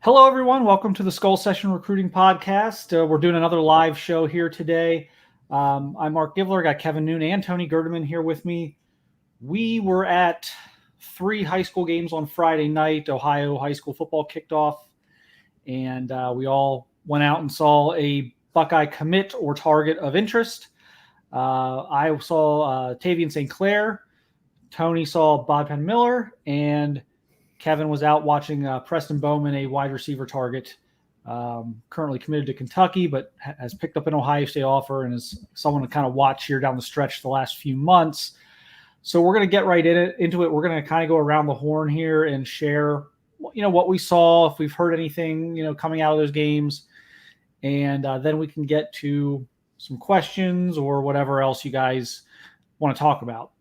Hello, everyone. Welcome to the Skull Session Recruiting Podcast. We're doing another live show here today. I'm Marc Givler. Got Kevin Noon and Tony Gerdeman here with me. We were at 3 high school games on Friday night. Ohio high school football kicked off, and we all went out and saw a Buckeye commit or target of interest. I saw Tavien St. Clair. Tony saw Bodpegn Miller, and Kevin was out watching Preston Bowman, a wide receiver target, currently committed to Kentucky, but has picked up an Ohio State offer and is someone to kind of watch here down the stretch the last few months. So we're going to get right into it. We're going to kind of go around the horn here and share, what we saw, if we've heard anything, coming out of those games. And then we can get to some questions or whatever else you guys want to talk about.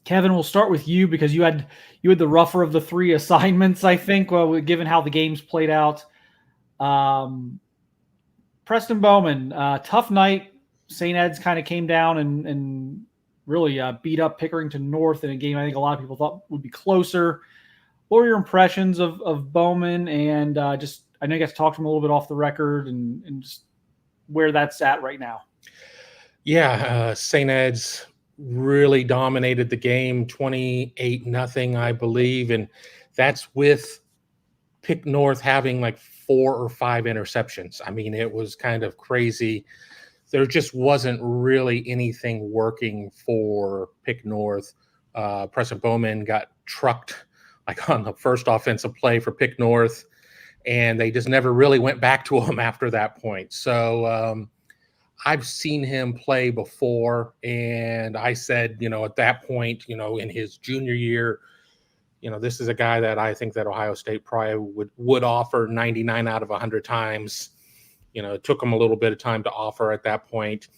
Kevin, we'll start with you because you had the rougher of the 3 assignments, I think, given how the games played out. Preston Bowman, tough night. St. Ed's kind of came down and really beat up Pickerington North in a game I think a lot of people thought would be closer. What were your impressions of Bowman? And I know you got to talk to him a little bit off the record and just where that's at right now. Yeah, St. Ed's really dominated the game, 28-0, I believe. And that's with Pick North having like 4 or 5 interceptions. I mean, it was kind of crazy. There just wasn't really anything working for Pick North. Preston Bowman got trucked like on the first offensive play for Pick North, and they just never really went back to him after that point. So, I've seen him play before, and I said, at that point, in his junior year, this is a guy that I think that Ohio State probably would offer 99 out of 100 times. It took him a little bit of time to offer at that point.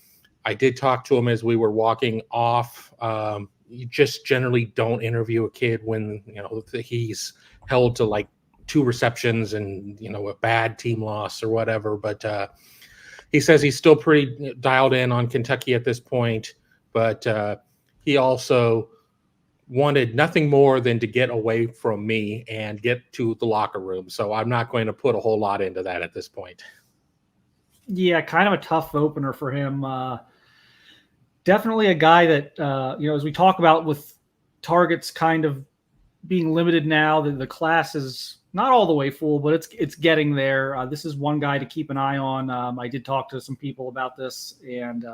I did talk to him as we were walking off. You just generally don't interview a kid when, he's held to like 2 receptions and, a bad team loss or whatever. But, he says he's still pretty dialed in on Kentucky at this point, but he also wanted nothing more than to get away from me and get to the locker room. So I'm not going to put a whole lot into that at this point. Yeah, kind of a tough opener for him. Definitely a guy that, as we talk about with targets kind of being limited now, the class is not all the way full, but it's getting there. This is one guy to keep an eye on. I did talk to some people about this, and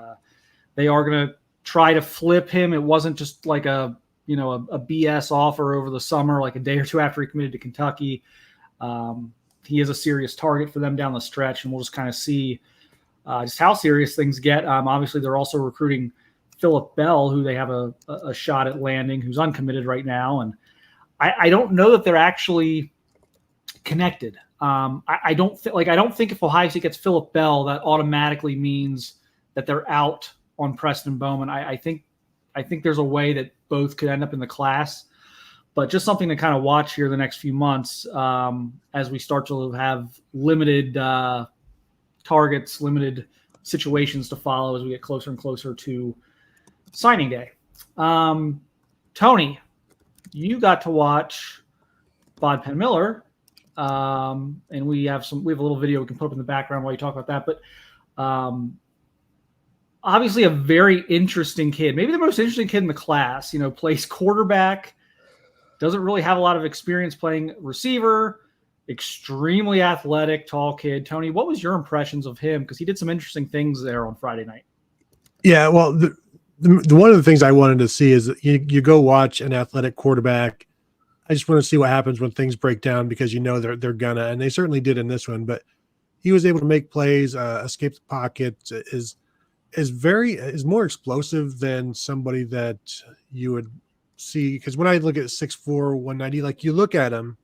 they are going to try to flip him. It wasn't just like a BS offer over the summer, like a day or 2 after he committed to Kentucky. He is a serious target for them down the stretch, and we'll just kind of see just how serious things get. Obviously, they're also recruiting Phillip Bell, who they have a shot at landing, who's uncommitted right now, and I don't know that they're actually connected. I don't think if Ohio State gets Phillip Bell, that automatically means that they're out on Preston Bowman. I think there's a way that both could end up in the class, but just something to kind of watch here the next few months as we start to have limited targets, limited situations to follow as we get closer and closer to signing day. Tony, you got to watch Bodpegn Miller. And we have a little video we can put up in the background while you talk about that. But obviously a very interesting kid, maybe the most interesting kid in the class, plays quarterback, doesn't really have a lot of experience playing receiver, extremely athletic, tall kid. Tony, what was your impressions of him? Because he did some interesting things there on Friday night. Yeah, well, the one of the things I wanted to see is that you go watch an athletic quarterback. I just want to see what happens when things break down because they're gonna, and they certainly did in this one. But he was able to make plays, escape the pocket, is more explosive than somebody that you would see. Because when I look at 6'4", 190, like you look at him,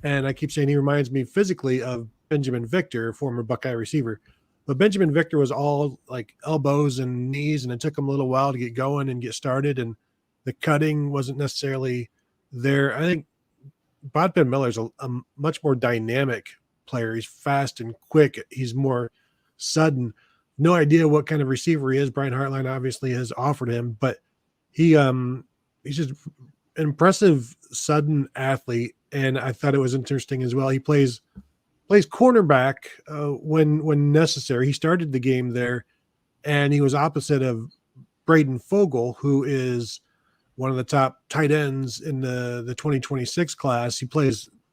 and I keep saying he reminds me physically of Benjamin Victor, former Buckeye receiver. But Benjamin Victor was all like elbows and knees, and it took him a little while to get going and get started, and the cutting wasn't necessarily there. I think Bodpegn Miller is a much more dynamic player. He's fast and quick. He's more sudden. No idea what kind of receiver he is. Brian Hartline obviously has offered him, but he's just an impressive, sudden athlete. and I thought it was interesting as well. He plays cornerback when necessary. He started the game there, and he was opposite of Braden Fogel, who is one of the top tight ends in the 2026 class.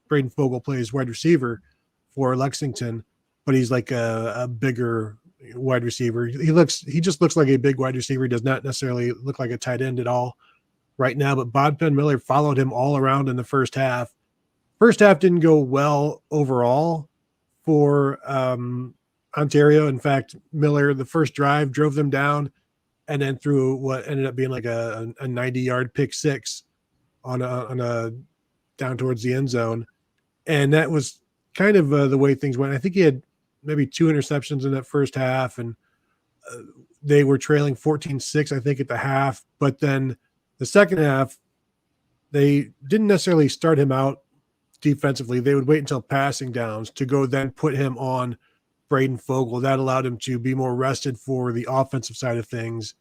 Braden Fogel plays wide receiver for Lexington, but he's like a bigger wide receiver. He just looks like a big wide receiver. He does not necessarily look like a tight end at all right now, but Bodpegn Miller followed him all around in the first half. First half didn't go well overall for Ontario. In fact, Miller, the first drive, drove them down and then threw what ended up being like a 90-yard pick six on a down towards the end zone. And that was kind of the way things went. I think he had maybe 2 interceptions in that first half, and they were trailing 14-6, I think, at the half. But then the second half, they didn't necessarily start him out defensively. They would wait until passing downs to go then put him on Braden Fogel. That allowed him to be more rested for the offensive side of things.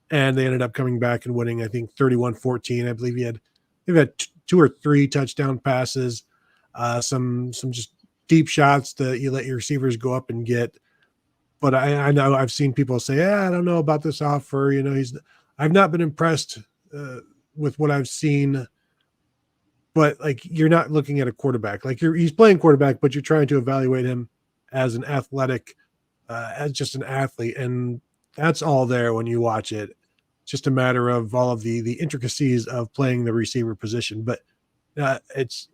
And they ended up coming back and winning, I think, 31-14. I believe they've had 2 or 3 touchdown passes, some just deep shots that you let your receivers go up and get. But I know I've seen people say, I don't know about this offer. I've not been impressed with what I've seen. But like, you're not looking at a quarterback. Like, he's playing quarterback, but you're trying to evaluate him as an athletic, as just an athlete. And that's all there when you watch it. It's just a matter of all of the intricacies of playing the receiver position. But it's,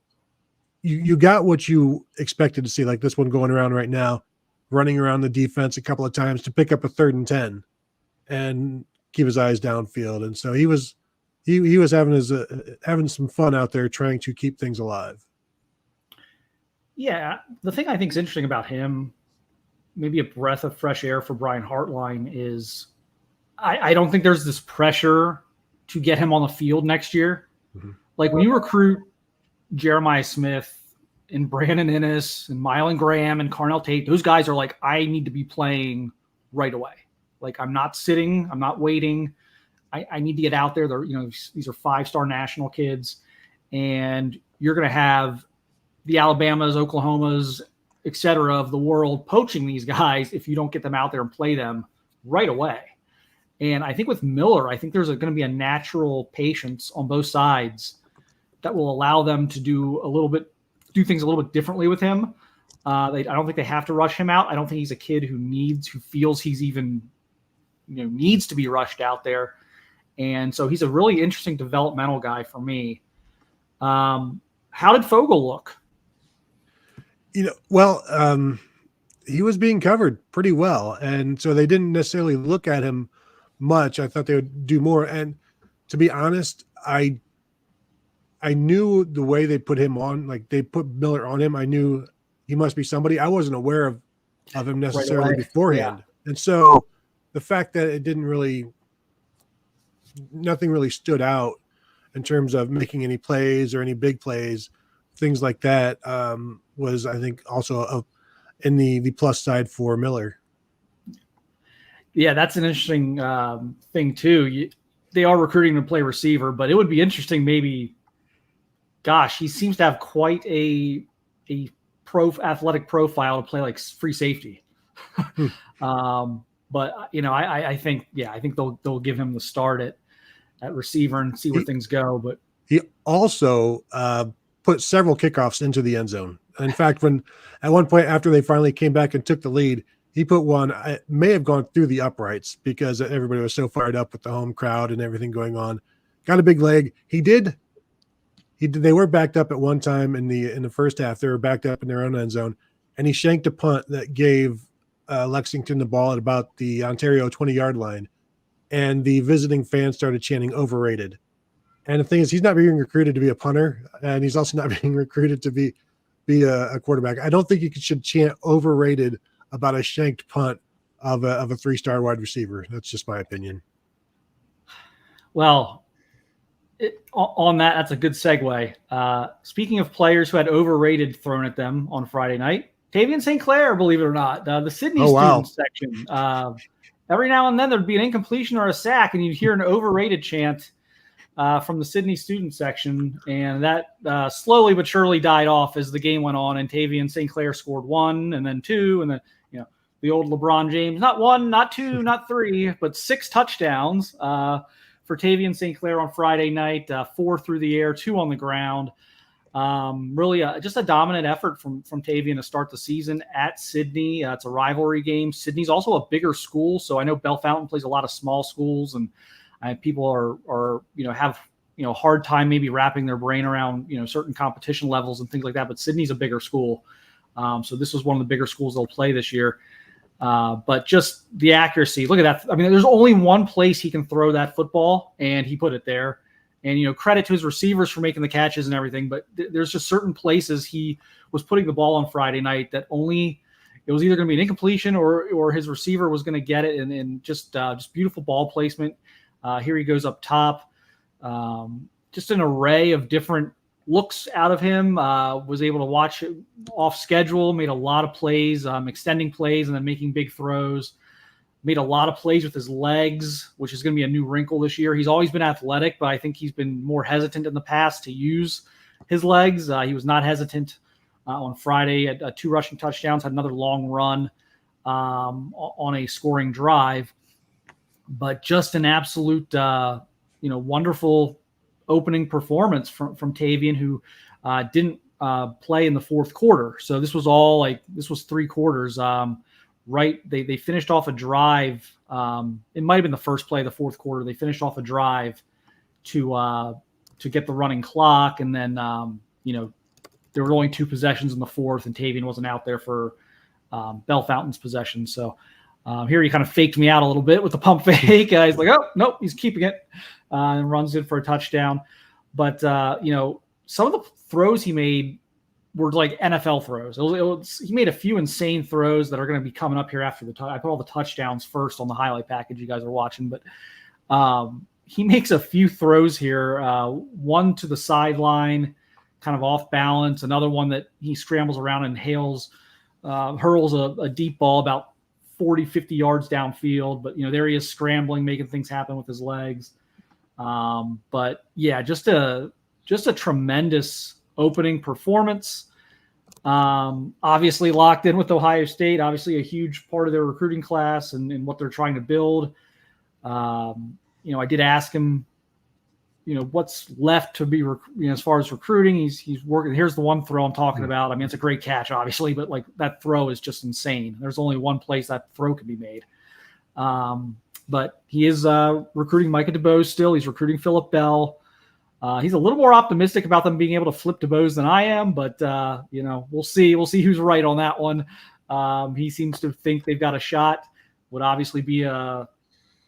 you got what you expected to see, like this one going around right now, running around the defense a couple of times to pick up a 3rd and 10 and keep his eyes downfield. And so he was having some fun out there trying to keep things alive. Yeah, the thing I think is interesting about him, maybe a breath of fresh air for Brian Hartline, is I don't think there's this pressure to get him on the field next year. Mm-hmm. Like, when you recruit Jeremiah Smith and Brandon Innes and Mylan Graham and Carnell Tate, those guys are like, I need to be playing right away. Like, I'm not sitting, I'm not waiting. I need to get out there. These are 5-star national kids, and you're going to have the Alabamas, Oklahomas, et cetera, of the world poaching these guys if you don't get them out there and play them right away. And I think with Miller, I think there's going to be a natural patience on both sides that will allow them to do things a little bit differently with him. I don't think they have to rush him out. I don't think he's a kid who feels he's even, needs to be rushed out there. And so he's a really interesting developmental guy for me. How did Fogel look? He was being covered pretty well. And so they didn't necessarily look at him much. I thought they would do more. And to be honest, I knew the way they put him on, like they put Miller on him. I knew he must be somebody. I wasn't aware of him necessarily beforehand. Yeah. And so the fact that nothing really stood out in terms of making any plays or any big plays, things like that, was, I think, also in the plus side for Miller. Yeah, that's an interesting thing too. They are recruiting to play receiver, but it would be interesting maybe, gosh, he seems to have quite a athletic profile to play like free safety. But I think they'll give him the start at receiver and see where things go. But he also put several kickoffs into the end zone. In fact, at one point after they finally came back and took the lead, he put one. It may have gone through the uprights because everybody was so fired up with the home crowd and everything going on. Got a big leg. He did. They were backed up at one time in the first half. They were backed up in their own end zone, and he shanked a punt that gave Lexington the ball at about the Ontario 20-yard line, and the visiting fans started chanting "overrated." And the thing is, he's not being recruited to be a punter, and he's also not being recruited to be a quarterback. I don't think you should chant "overrated" about a shanked punt of a 3-star wide receiver. That's just my opinion. Well, on that's a good segue. Speaking of players who had overrated thrown at them on Friday night, Tavien St. Clair, believe it or not, the Sydney student section. Every now and then there'd be an incompletion or a sack, and you'd hear an overrated chant. from the Sydney student section, and that slowly but surely died off as the game went on. And Tavien St. Clair scored 1, and then 2, and then the old LeBron James, not 1, not 2, not 3, but 6 touchdowns for Tavien St. Clair on Friday night. 4 through the air, 2 on the ground. Really, just a dominant effort from Tavien to start the season at Sydney. It's a rivalry game. Sydney's also a bigger school, so I know Bellefontaine plays a lot of small schools, and people are have hard time maybe wrapping their brain around certain competition levels and things like that. But Sydney's a bigger school, so this was one of the bigger schools they'll play this year. But just the accuracy, look at that. I mean, there's only one place he can throw that football, and he put it there. And, credit to his receivers for making the catches and everything. But there's just certain places he was putting the ball on Friday night that only it was either going to be an incompletion or his receiver was going to get it. And just beautiful ball placement. Here he goes up top. Just an array of different looks out of him. Was able to watch it off schedule, made a lot of plays, extending plays, and then making big throws. Made a lot of plays with his legs, which is going to be a new wrinkle this year. He's always been athletic, but I think he's been more hesitant in the past to use his legs. He was not hesitant on Friday at 2 rushing touchdowns, had another long run on a scoring drive. But just an absolute, wonderful opening performance from Tavien, who didn't play in the fourth quarter. So this was this was 3 quarters. Right, they finished off a drive. It might have been the first play of the fourth quarter. They finished off a drive to get the running clock, and then there were only 2 possessions in the fourth, and Tavien wasn't out there for Bellefontaine's possession. So here he kind of faked me out a little bit with the pump fake. He's like, oh nope, he's keeping it, and runs it for a touchdown. But some of the throws he made were like NFL throws. He made a few insane throws that are going to be coming up here after I put all the touchdowns first on the highlight package you guys are watching, but he makes a few throws here. One to the sideline, kind of off balance. Another one that he scrambles around and hurls a deep ball about 40, 50 yards downfield. But, there he is scrambling, making things happen with his legs. But yeah, just a tremendous opening performance. Obviously locked in with Ohio State, obviously a huge part of their recruiting class and what they're trying to build. I did ask him, what's left to be, as far as recruiting. He's working. Here's the one throw I'm talking about. I mean, it's a great catch, obviously, but like that throw is just insane. There's only one place that throw can be made. But he is recruiting Micah DeBose still. He's recruiting Phillip Bell. He's a little more optimistic about them being able to flip DeBose than I am, but we'll see. We'll see who's right on that one. He seems to think they've got a shot. Would obviously be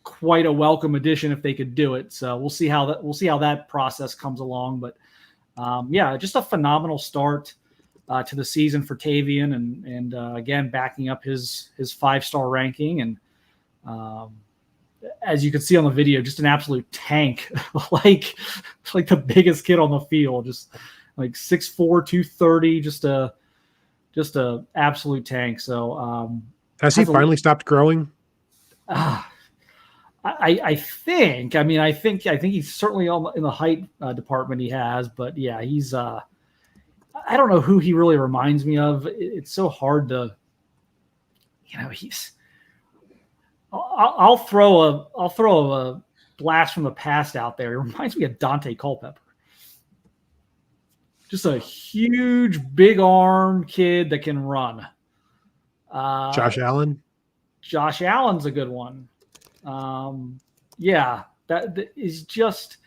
quite a welcome addition if they could do it. So we'll see how that process comes along. But just a phenomenal start to the season for Tavien, and again backing up his 5-star ranking. And as you can see on the video, just an absolute tank, like the biggest kid on the field, just like 6'4", 230, just a absolute tank. So has he finally stopped growing? I think. I mean, I think he's certainly in the height department. He has, but yeah, he's. I don't know who he really reminds me of. It's so hard to, he's. I'll throw a blast from the past out there. It reminds me of Dante Culpepper. Just a huge, big arm kid that can run. Josh Allen. Josh Allen's a good one. That is just.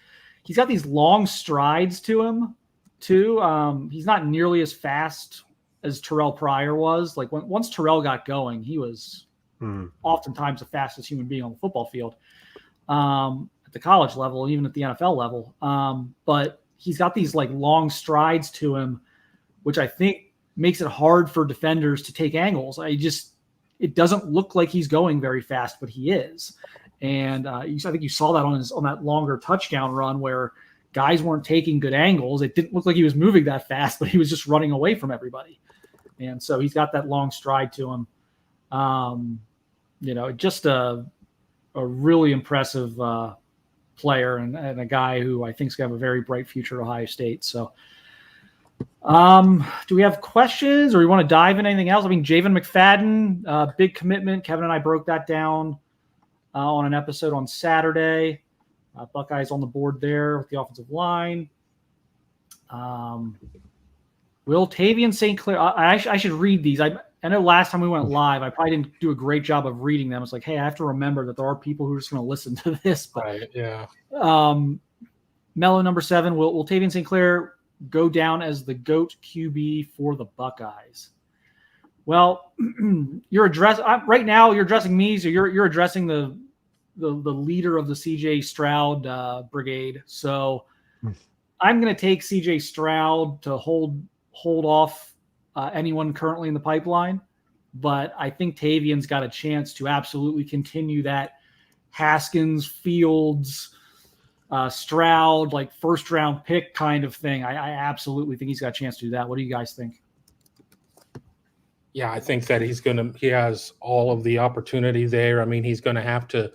He's got these long strides to him too. He's not nearly as fast as Terrell Pryor was. Like once Terrell got going, he was. Oftentimes the fastest human being on the football field at the college level, even at the NFL level. But he's got these like long strides to him, which I think makes it hard for defenders to take angles. It doesn't look like he's going very fast, but he is. And I think you saw that on that longer touchdown run where guys weren't taking good angles. It didn't look like he was moving that fast, but he was just running away from everybody. And so he's got that long stride to him. Just a really impressive player and a guy who I think is going to have a very bright future at Ohio State. So do we have questions or we want to dive into anything else? I mean, Javen McFadden, big commitment. Kevin and I broke that down on an episode on Saturday. Buckeyes on the board there with the offensive line. Will Tavien St. Clair, I should read these. I know last time we went live, I probably didn't do a great job of reading them. It's like, hey, I have to remember that there are people who are just going to listen to this. But, Right, yeah. Mello number 7, will Tavien St. Clair go down as the GOAT QB for the Buckeyes? Well, right now you're addressing me, so you're addressing the leader of the CJ Stroud brigade. So I'm going to take CJ Stroud to hold off anyone currently in the pipeline, but I think Tavien's got a chance to absolutely continue that Haskins, Fields, Stroud, like first round pick kind of thing. I absolutely think he's got a chance to do that. What do you guys think? Yeah, I think that he has all of the opportunity there. I mean, he's going to have to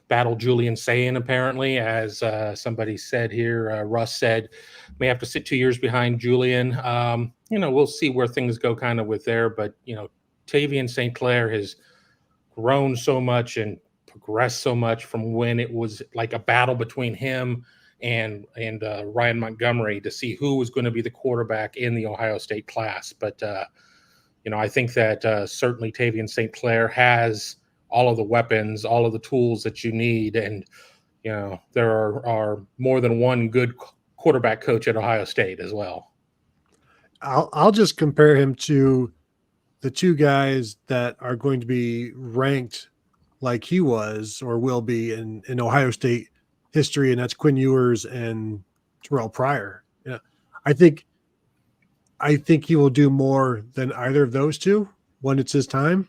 battle Julian Sayin, apparently, as somebody said here. Russ said, may have to sit 2 years behind Julian. We'll see where things go kind of with there. But, Tavien St. Clair has grown so much and progressed so much from when it was like a battle between him and Ryan Montgomery to see who was going to be the quarterback in the Ohio State class. But, I think that certainly Tavien St. Clair has all of the weapons, all of the tools that you need. And, there are more than one good quarterback coach at Ohio State as well. I'll just compare him to the two guys that are going to be ranked like he was or will be in Ohio State history, and that's Quinn Ewers and Terrell Pryor. I think he will do more than either of those two when it's his time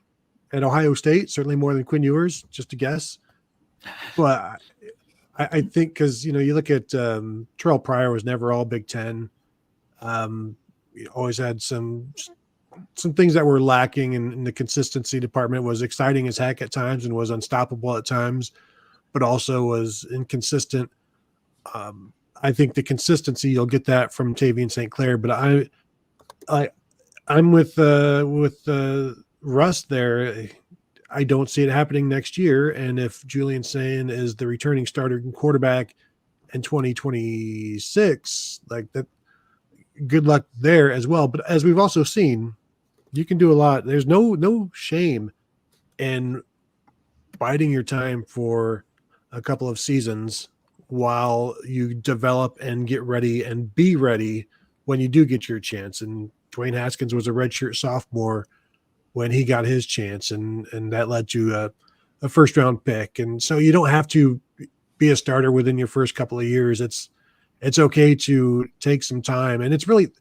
at Ohio State, certainly more than Quinn Ewers, just a guess. But I think because, you look at Terrell Pryor was never all Big Ten. He always had some things that were lacking in the consistency department. Was exciting as heck at times and was unstoppable at times, but also was inconsistent. I think the consistency, you'll get that from Tavien St. Clair, but I'm with Russ there. I don't see it happening next year. And if Julian Sayin is the returning starter quarterback in 2026, like that, good luck there as well. But as we've also seen, you can do a lot. There's no shame in biding your time for a couple of seasons while you develop and get ready and be ready when you do get your chance. And Dwayne Haskins was a redshirt sophomore when he got his chance, and that led to a first round pick. And so you don't have to be a starter within your first couple of years. It's okay to take some time. And it's really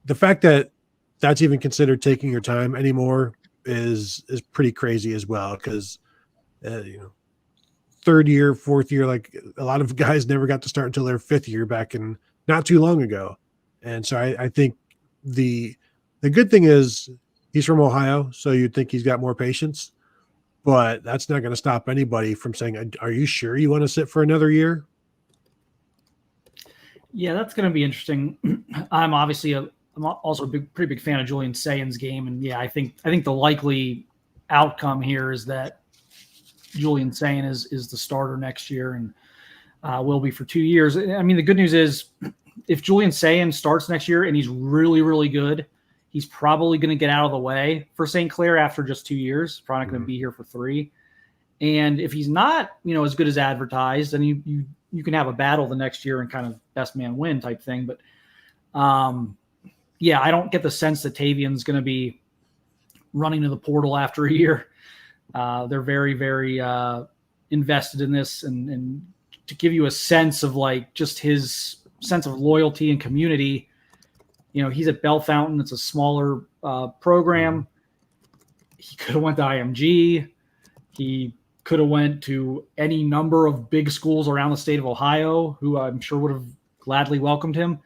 the fact that that's even considered taking your time anymore is pretty crazy as well. Because, third year, fourth year, like a lot of guys never got to start until their fifth year back in not too long ago. And so I think the good thing is he's from Ohio, so you'd think he's got more patience, but that's not going to stop anybody from saying, are you sure you want to sit for another year? Yeah, that's going to be interesting. I'm also a pretty big fan of Julian Sayin's game. And yeah, I think the likely outcome here is that Julian Sayin is the starter next year and will be for 2 years. I mean, the good news is if Julian Sayin starts next year and he's really, really good, he's probably going to get out of the way for St. Clair after just 2 years. Probably not going to be here for 3. And if he's not, as good as advertised, then you can have a battle the next year and kind of best man win type thing. But I don't get the sense that Tavien's going to be running to the portal after a year. They're very, very invested in this, and to give you a sense of like just his sense of loyalty and community. He's at Bell Fountain. It's a smaller program. He could have went to IMG. He could have went to any number of big schools around the state of Ohio, who I'm sure would have gladly welcomed him.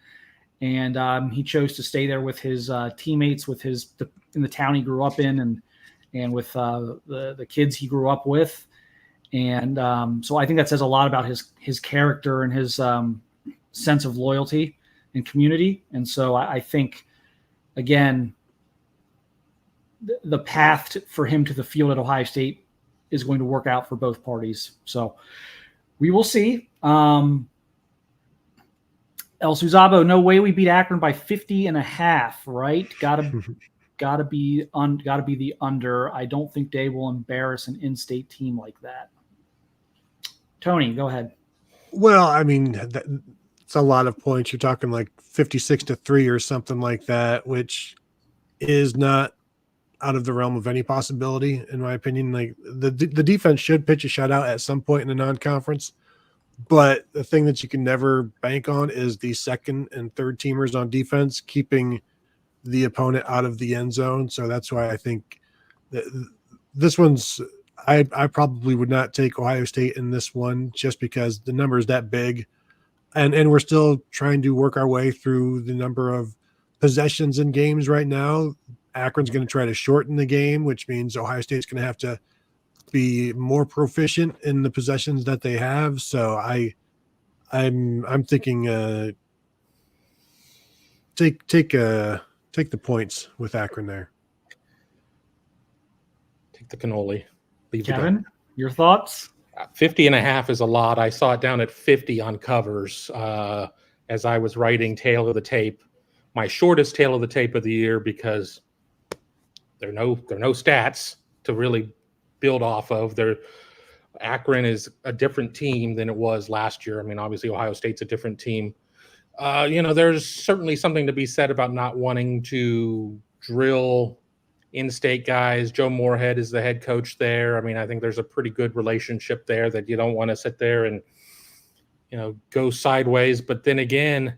And he chose to stay there with his teammates, in the town he grew up in, and with the kids he grew up with. And so I think that says a lot about his character and his sense of loyalty and community. And so I think, again, the path for him to the field at Ohio State is going to work out for both parties. So we will see. El Suzabo, no way we beat Akron by 50.5, right? Gotta be the under. I don't think Day will embarrass an in-state team like that. Tony, go ahead. Well, I mean, it's a lot of points. You're talking like 56-3 or something like that, which is not out of the realm of any possibility, in my opinion. Like the defense should pitch a shutout at some point in the non-conference, but the thing that you can never bank on is the second and third teamers on defense keeping the opponent out of the end zone. So that's why I think that this one's I probably would not take Ohio State in this one just because the number is that big, and we're still trying to work our way through the number of possessions in games right now. Akron's going to try to shorten the game, which means Ohio State's going to have to be more proficient in the possessions that they have. So I'm thinking take the points with Akron there. Take the cannoli. Leave Kevin, your thoughts? 50.5 is a lot. I saw it down at 50 on covers as I was writing tail of the tape, my shortest tail of the tape of the year, because there are no stats to really build off of. Akron is a different team than it was last year. I mean, obviously Ohio State's a different team. There's certainly something to be said about not wanting to drill in-state guys. Joe Moorhead is the head coach there. I mean, I think there's a pretty good relationship there that you don't want to sit there and, go sideways. But then again,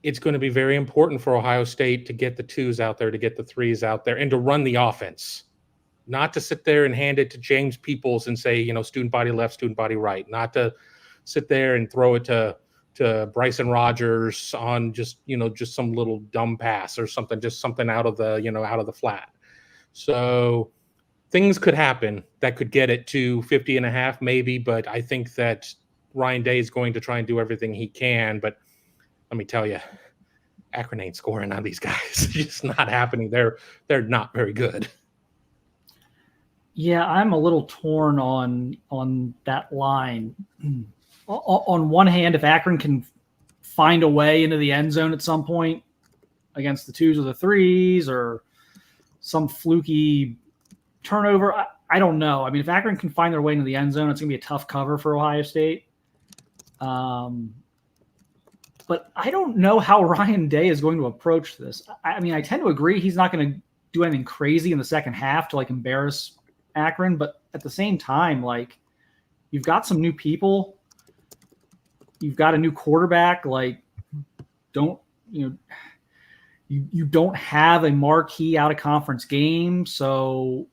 it's going to be very important for Ohio State to get the twos out there, to get the threes out there, and to run the offense. Not to sit there and hand it to James Peoples and say, student body left, student body right. Not to sit there and throw it to Bryson Rogers on just some little dumb pass or something, just something out of the flat. So things could happen that could get it to 50.5 maybe, but I think that Ryan Day is going to try and do everything he can. But let me tell you, Akron ain't scoring on these guys. It's just not happening. They're not very good. Yeah, I'm a little torn on that line. On one hand, if Akron can find a way into the end zone at some point against the twos or the threes or some fluky turnover, I don't know. I mean, if Akron can find their way into the end zone, it's going to be a tough cover for Ohio State. But I don't know how Ryan Day is going to approach this. I mean, I tend to agree he's not going to do anything crazy in the second half to embarrass Akron, but at the same time, you've got some new people. You've got a new quarterback. You don't have a marquee out of conference game. So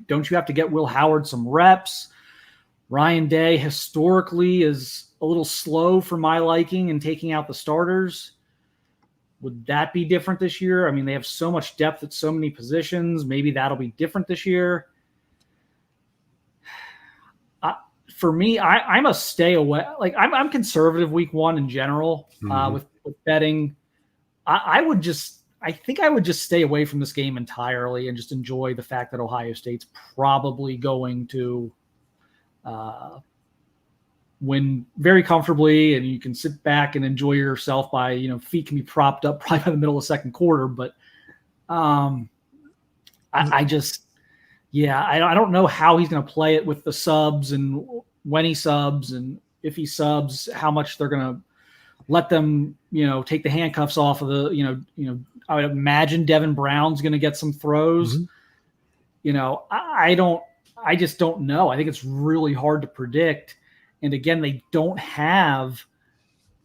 don't you have to get Will Howard some reps? Ryan Day historically is a little slow for my liking in taking out the starters. Would that be different this year? I mean, they have so much depth at so many positions. Maybe that'll be different this year. For me, I'm a stay away. I'm conservative week one in general with betting. I think I would just stay away from this game entirely and just enjoy the fact that Ohio State's probably going to win very comfortably, and you can sit back and enjoy yourself by, feet can be propped up probably by the middle of the second quarter. But I don't know how he's going to play it with the subs and when he subs and if he subs, how much they're going to let them, take the handcuffs off of the, I would imagine Devin Brown's going to get some throws. I just don't know. I think it's really hard to predict. And again, they don't have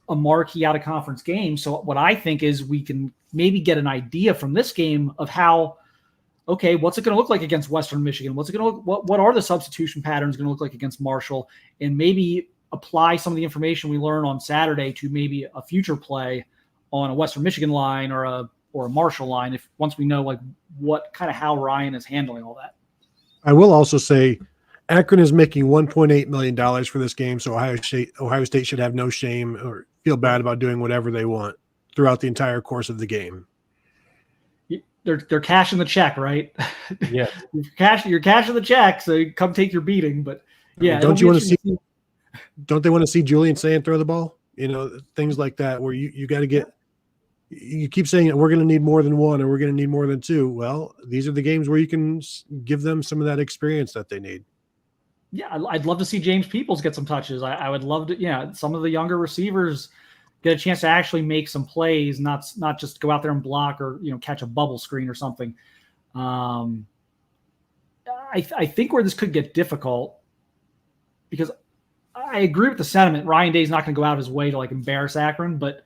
a marquee out of conference game. So what I think is we can maybe get an idea from this game of how, okay, what's it going to look like against Western Michigan? What are the substitution patterns going to look like against Marshall? And maybe apply some of the information we learn on Saturday to maybe a future play on a Western Michigan line or a Marshall line, once we know how Ryan is handling all that. I will also say, Akron is making $1.8 million for this game, so Ohio State should have no shame or feel bad about doing whatever they want throughout the entire course of the game. They're cashing the check, right? Yeah. You're cashing the check, so you come take your beating. But yeah, don't they want to see Julian St throw the ball? Things like that where you got to get. You keep saying we're going to need more than one or we're going to need more than two. Well, these are the games where you can give them some of that experience that they need. Yeah, I'd love to see James Peoples get some touches. I would love to, some of the younger receivers get a chance to actually make some plays, not just go out there and block or, catch a bubble screen or something. I think where this could get difficult, because I agree with the sentiment. Ryan Day's not going to go out his way to embarrass Akron, but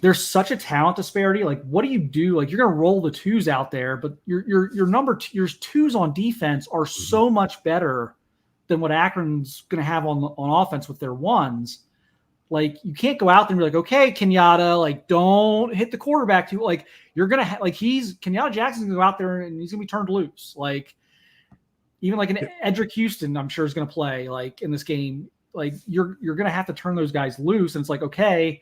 there's such a talent disparity. What do you do? You're going to roll the twos out there, but your twos on defense are so much better than what Akron's going to have on offense with their ones. You can't go out there and be okay, Kenyatta, don't hit the quarterback too. You're going to Kenyatta Jackson's going to go out there and he's going to be turned loose. Even an Edric Houston, I'm sure is going to play in this game. You're going to have to turn those guys loose. And it's okay,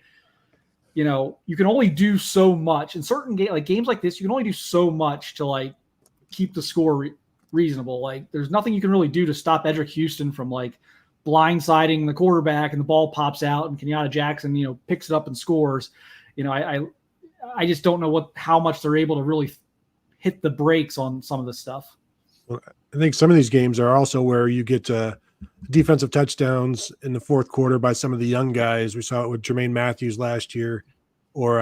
you can only do so much in certain games like this. You can only do so much to keep the score reasonable. There's nothing you can really do to stop Edric Houston from blindsiding the quarterback and the ball pops out and Kenyatta Jackson, picks it up and scores. I just don't know how much they're able to really hit the brakes on some of this stuff. Well, I think some of these games are also where you get defensive touchdowns in the fourth quarter by some of the young guys. We saw it with Jermaine Matthews last year, or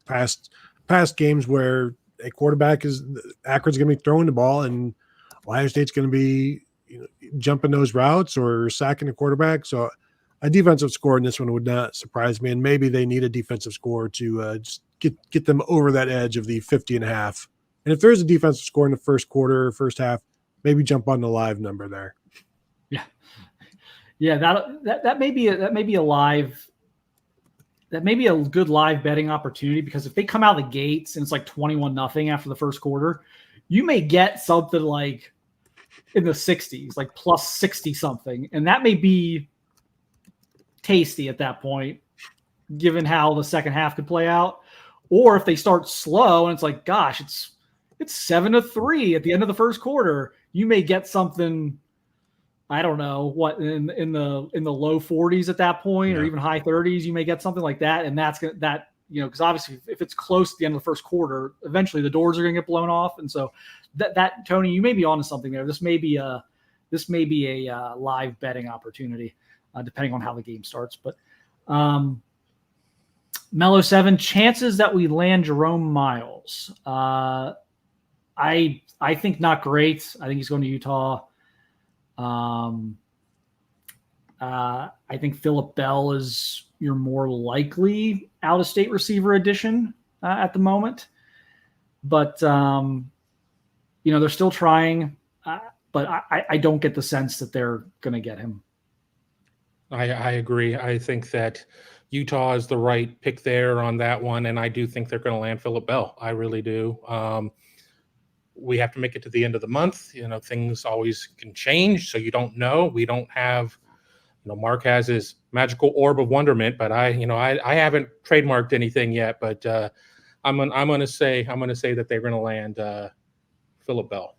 past games where a quarterback Akron's going to be throwing the ball and Ohio State's going to be jumping those routes or sacking the quarterback. So a defensive score in this one would not surprise me, and maybe they need a defensive score to just get them over that edge of the 50.5. And if there's a defensive score in the first quarter or first half, maybe jump on the live number there. Yeah, that may be a good live betting opportunity, because if they come out of the gates and it's 21-0 after the first quarter, you may get something in the 60s, plus 60 something, and that may be tasty at that point, given how the second half could play out. Or if they start slow and it's gosh, it's 7-3 at the end of the first quarter, you may get something. I don't know what in the low 40s at that point, or even high 30s. You may get something like that, and that's because obviously if it's close to the end of the first quarter, eventually the doors are going to get blown off, and so that Tony, you may be onto something there. This may be a live betting opportunity, depending on how the game starts. But Mellow 7, chances that we land Jerome Miles. I think not great. I think he's going to Utah. I think Phillip Bell is your more likely out-of-state receiver addition at the moment, but they're still trying. But I don't get the sense that they're going to get him. I agree. I think that Utah is the right pick there on that one, and I do think they're going to land Phillip Bell. I really do. We have to make it to the end of the month. Things always can change, so you don't know. We don't have, Mark has his magical orb of wonderment, but I haven't trademarked anything yet. But I'm going to say that they're going to land Phillip Bell.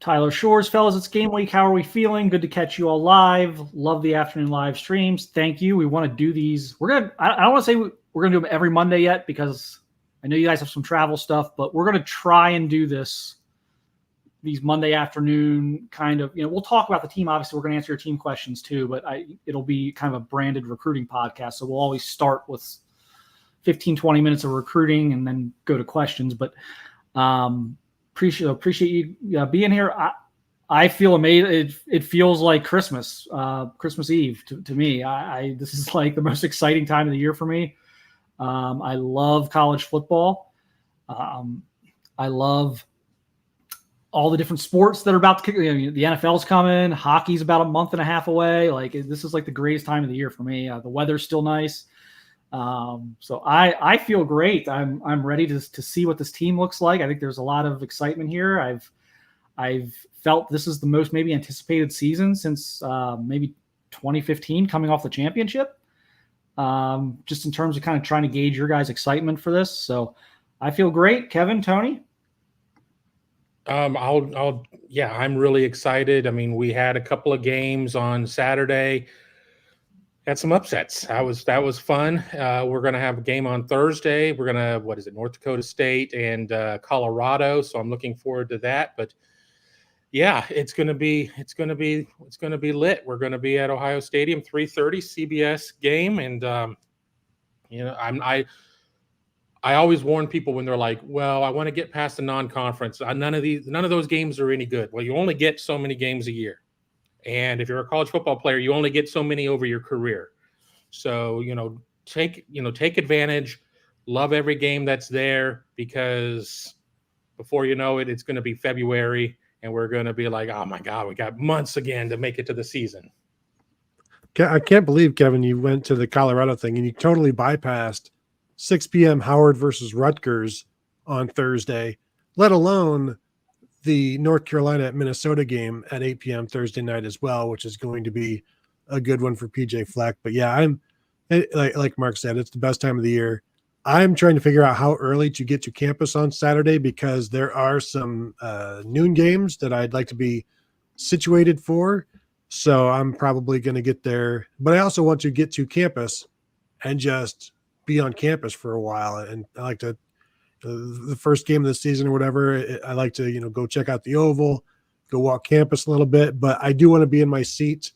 Tyler Shores, fellas, it's game week. How are we feeling? Good to catch you all live. Love the afternoon live streams. Thank you. We want to do these. I don't want to say we're going to do them every Monday yet, because I know you guys have some travel stuff, but we're going to try and do these Monday afternoon kind of, we'll talk about the team. Obviously, we're going to answer your team questions too, but it'll be kind of a branded recruiting podcast. So we'll always start with 15, 20 minutes of recruiting and then go to questions. But appreciate you being here. I feel amazing. It feels like Christmas Eve to me. This is the most exciting time of the year for me. I love college football. I love all the different sports that are about to kick. The NFL's coming. Hockey's about a month and a half away. This is the greatest time of the year for me. The weather's still nice. So I feel great. I'm ready to see what this team looks like. I think there's a lot of excitement here. I've felt this is the most maybe anticipated season since maybe 2015 coming off the championship. Just in terms of kind of trying to gauge your guys' excitement for this. So I feel great. Kevin, Tony? I'm really excited. I mean, we had a couple of games on Saturday. Had some upsets. That was fun. We're going to have a game on Thursday. We're going to, North Dakota State and Colorado. So I'm looking forward to that. But yeah, it's going to be lit. We're going to be at Ohio Stadium, 3:30 CBS game. And, I always warn people when they're like, well, I want to get past the non-conference. None of those games are any good. Well, you only get so many games a year. And if you're a college football player, you only get so many over your career. So, take advantage, love every game that's there, because before you know it, it's going to be February and we're going to be like, oh my God, we got months again to make it to the season. I can't believe, Kevin, you went to the Colorado thing and you totally bypassed 6 p.m. Howard versus Rutgers on Thursday, let alone the North Carolina at Minnesota game at 8 p.m. Thursday night as well, which is going to be a good one for PJ Fleck. But yeah, I'm like Mark said, it's the best time of the year. I'm trying to figure out how early to get to campus on Saturday because there are some noon games that I'd like to be situated for. So I'm probably going to get there, but I also want to get to campus and just be on campus for a while. And I like to, the first game of the season or whatever, I like to, go check out the Oval, go walk campus a little bit, but I do want to be in my seat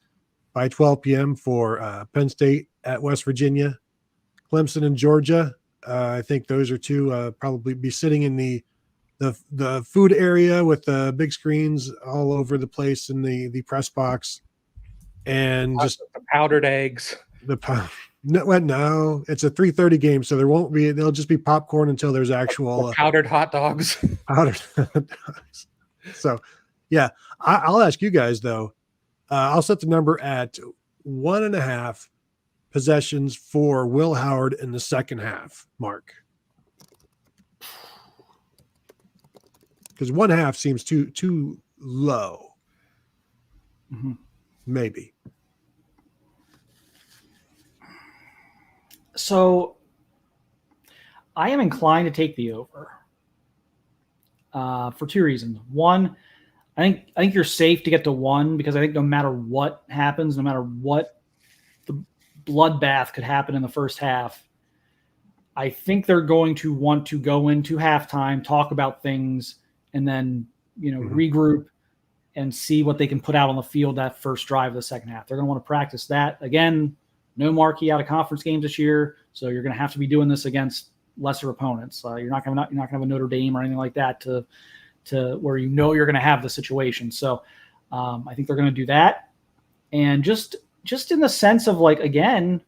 by 12 p.m. for Penn State at West Virginia, Clemson and Georgia. I think those are two, probably be sitting in the food area with the big screens all over the place in the press box, and just the powdered eggs. No, it's a 3:30 game, so there'll just be popcorn until there's actual powdered hot dogs. Powdered hot dogs. So, yeah, I'll ask you guys though. I'll set the number at 1.5 possessions for Will Howard in the second half. Mark, because 1.5 seems too low. Mm-hmm. Maybe. So I am inclined to take the over for two reasons. One, I think you're safe to get to 1 because I think no matter what happens, no matter what the bloodbath could happen in the first half, I think they're going to want to go into halftime, talk about things, and then regroup and see what they can put out on the field that first drive of the second half. They're going to want to practice that again. No marquee out of conference games this year, so you're going to have to be doing this against lesser opponents. You're not going to have a Notre Dame or anything like that to where you're going to have the situation. So I think they're going to do that, and just in the sense of again,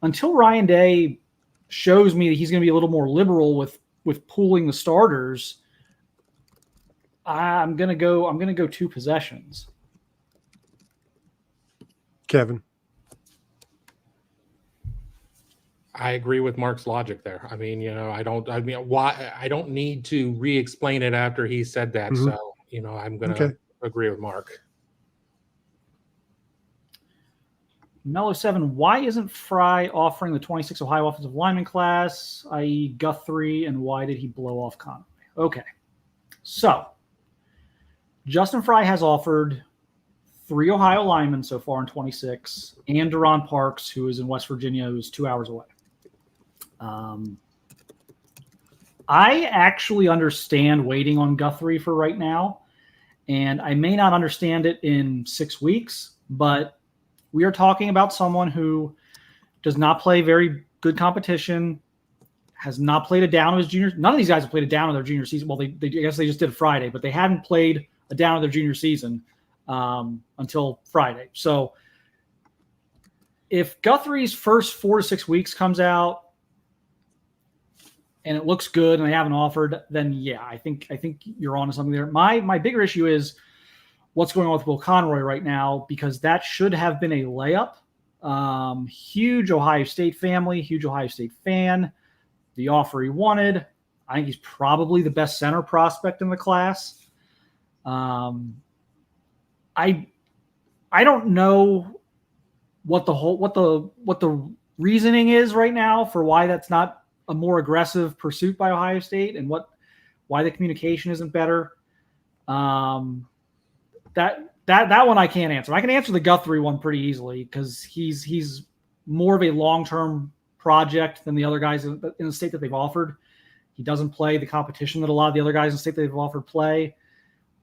until Ryan Day shows me that he's going to be a little more liberal with pooling the starters, I'm going to go 2 possessions. Kevin. I agree with Mark's logic there. I mean, I don't need to re-explain it after he said that. Mm-hmm. So, I'm going to agree with Mark. Mellow 7, why isn't Fry offering the 26 Ohio offensive lineman class, i.e. Guthrie, and why did he blow off Conroy? Okay. So, Justin Fry has offered 3 Ohio linemen so far in 26, and Deron Parks, who is in West Virginia, who's 2 hours away. I actually understand waiting on Guthrie for right now, and I may not understand it in 6 weeks, but we are talking about someone who does not play very good competition, has not played a down of his junior. None of these guys have played a down of their junior season. Well, they I guess they just did Friday, but they hadn't played a down of their junior season until Friday. So if Guthrie's first 4 to 6 weeks comes out and it looks good and they haven't offered, then yeah, I think you're onto something there. My bigger issue is what's going on with Will Conroy right now, because that should have been a layup Huge Ohio State family, huge Ohio State fan. The offer he wanted. I think he's probably the best center prospect in the class. I don't know what the reasoning is right now for why that's not a more aggressive pursuit by Ohio State, and why the communication isn't better. That one I can't answer. I can answer the Guthrie one pretty easily because he's more of a long-term project than the other guys in the state that they've offered. He doesn't play the competition that a lot of the other guys in the state that they've offered play.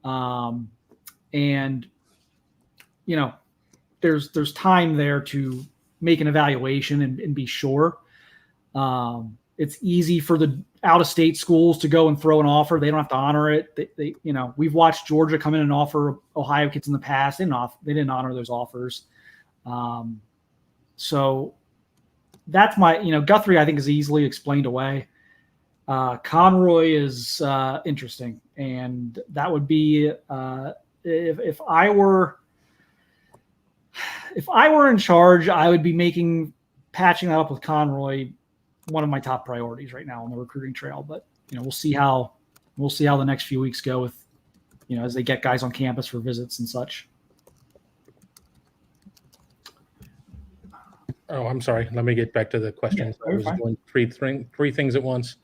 And there's time there to make an evaluation and be sure. It's easy for the out-of-state schools to go and throw an offer. They don't have to honor it. We've watched Georgia come in and offer Ohio kids in the past. They didn't honor those offers. So that's Guthrie, I think, is easily explained away. Conroy is interesting, and that would be if I were in charge, I would be patching that up with Conroy one of my top priorities right now on the recruiting trail. But we'll see how the next few weeks go with as they get guys on campus for visits and such. Oh, I'm sorry. Let me get back to the questions. Yeah, I was doing three things at once.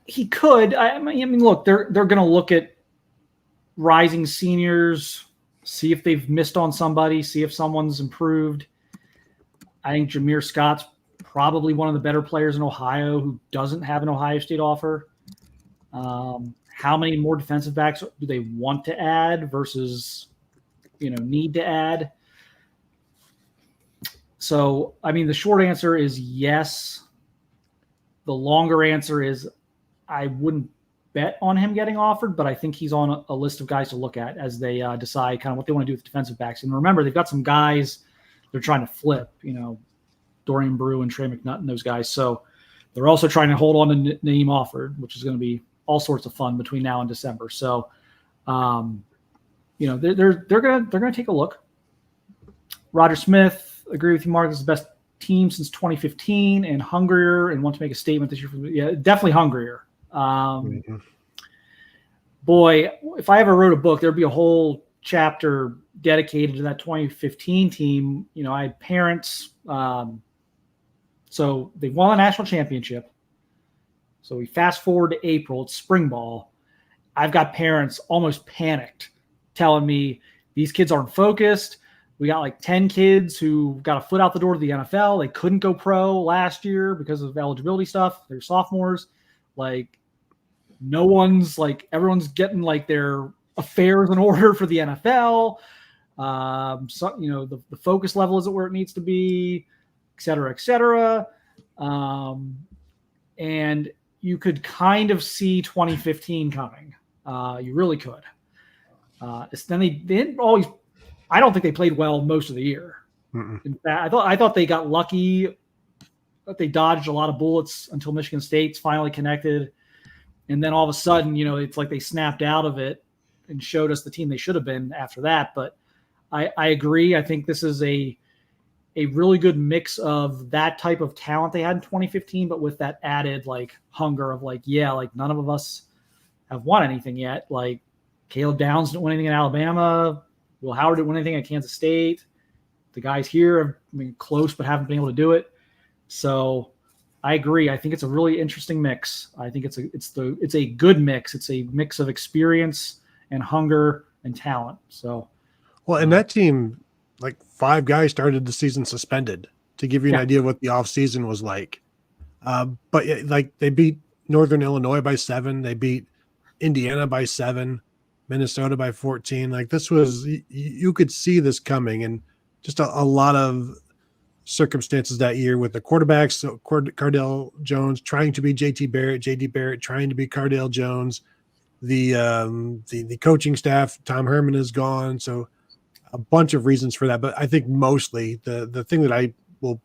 He could. I mean, look, they're going to look at rising seniors, see if they've missed on somebody, see if someone's improved. I think Jameer Scott's probably one of the better players in Ohio who doesn't have an Ohio State offer. How many more defensive backs do they want to add versus, need to add? So, I mean, the short answer is yes. The longer answer is I wouldn't bet on him getting offered, but I think he's on a list of guys to look at as they decide kind of what they want to do with defensive backs. And remember, they've got some guys they're trying to flip, Dorian Brew and Trey McNutt and those guys. So they're also trying to hold on to Naeem Offord, which is going to be all sorts of fun between now and December. So, they're gonna take a look. Roger Smith, agree with you, Mark. This is the best team since 2015 and hungrier, and want to make a statement this year. Definitely hungrier. Boy, if I ever wrote a book, there'd be a whole chapter dedicated to that 2015 team. I had parents. So they won a national championship. So we fast forward to April, it's spring ball. I've got parents almost panicked telling me these kids aren't focused. We got like 10 kids who got a foot out the door to the NFL. They couldn't go pro last year because of eligibility stuff. They're sophomores. Everyone's getting their affairs in order for the NFL. The focus level isn't where it needs to be, et cetera, et cetera. And you could kind of see 2015 coming. You really could. Then they didn't always. I don't think they played well most of the year. Mm-mm. In fact, I thought they got lucky, that they dodged a lot of bullets until Michigan State's finally connected, and then all of a sudden, it's like they snapped out of it and showed us the team they should have been after that. But I agree. I think this is a really good mix of that type of talent they had in 2015, but with that added hunger of none of us have won anything yet. Caleb Downs didn't win anything in Alabama. Will Howard didn't win anything at Kansas State. The guys here have been close, but haven't been able to do it. So I agree. I think it's a really interesting mix. I think it's a good mix. It's a mix of experience and hunger and talent. So, well, and that team, 5 guys started the season suspended, to give you an idea of what the offseason was like. But they beat Northern Illinois by 7. They beat Indiana by 7, Minnesota by 14. This was, you could see this coming, and just a lot of circumstances that year with the quarterbacks. So Cardale Jones trying to be JT Barrett trying to be Cardale Jones. The coaching staff, Tom Herman is gone. So a bunch of reasons for that. But I think mostly the thing that I will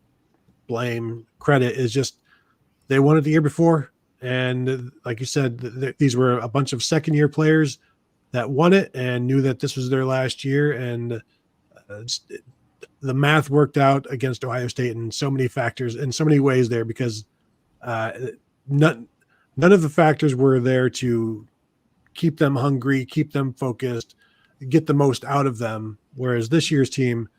credit is just they won it the year before. And like you said, these were a bunch of second-year players that won it and knew that this was their last year. And the math worked out against Ohio State in so many factors, in so many ways there, because none of the factors were there to keep them hungry, keep them focused, get the most out of them. Whereas this year's team,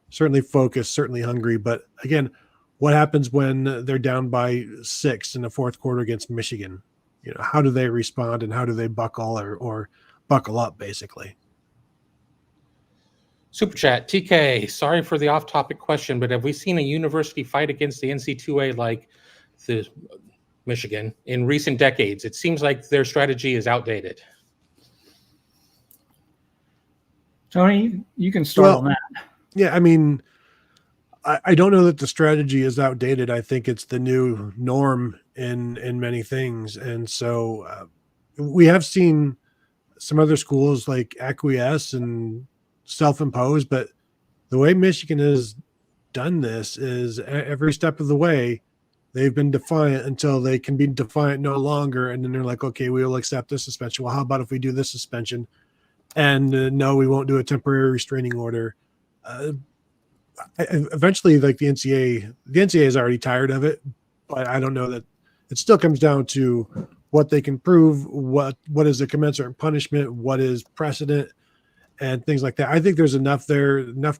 certainly focused, certainly hungry. But again, what happens when they're down by 6 in the fourth quarter against Michigan? How do they respond, and how do they buckle or buckle up, basically? Super chat, TK, sorry for the off-topic question, but have we seen a university fight against the NC2A like the Michigan in recent decades? It seems like their strategy is outdated. Tony, you can start on that. Yeah, I mean, I don't know that the strategy is outdated. I think it's the new norm in many things. And so we have seen some other schools like acquiesce and self-impose, but the way Michigan has done this is every step of the way they've been defiant until they can be defiant no longer. And then they're like, okay, we will accept this suspension. Well, how about if we do this suspension? And no, we won't do a temporary restraining order. Eventually, like the NCAA is already tired of it, but I don't know that it still comes down to what they can prove, what is a commensurate punishment, what is precedent, and things like that. I think there's enough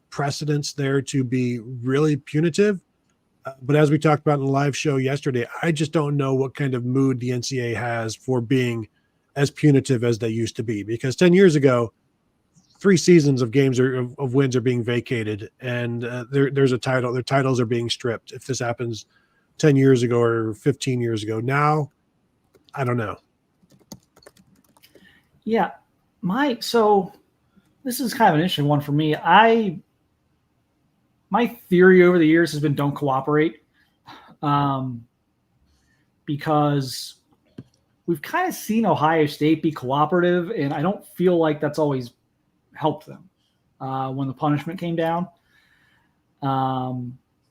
precedents there to be really punitive. But as we talked about in the live show yesterday, I just don't know what kind of mood the NCAA has for being as punitive as they used to be. Because 10 years ago, 3 seasons of games of wins are being vacated, and there's a title. Their titles are being stripped. If this happens 10 years ago or 15 years ago, now I don't know. Yeah, so this is kind of an interesting one for me. My theory over the years has been don't cooperate, because we've kind of seen Ohio State be cooperative, and I don't feel like that's always helped them when the punishment came down.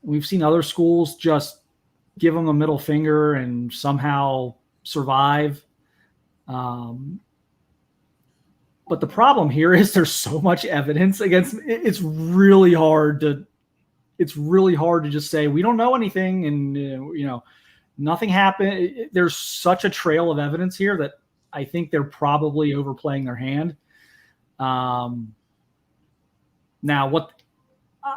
We've seen other schools just give them the middle finger and somehow survive. But the problem here is there's so much evidence against it. It's really hard to just say we don't know anything and nothing happened. There's such a trail of evidence here that I think they're probably overplaying their hand. Now, what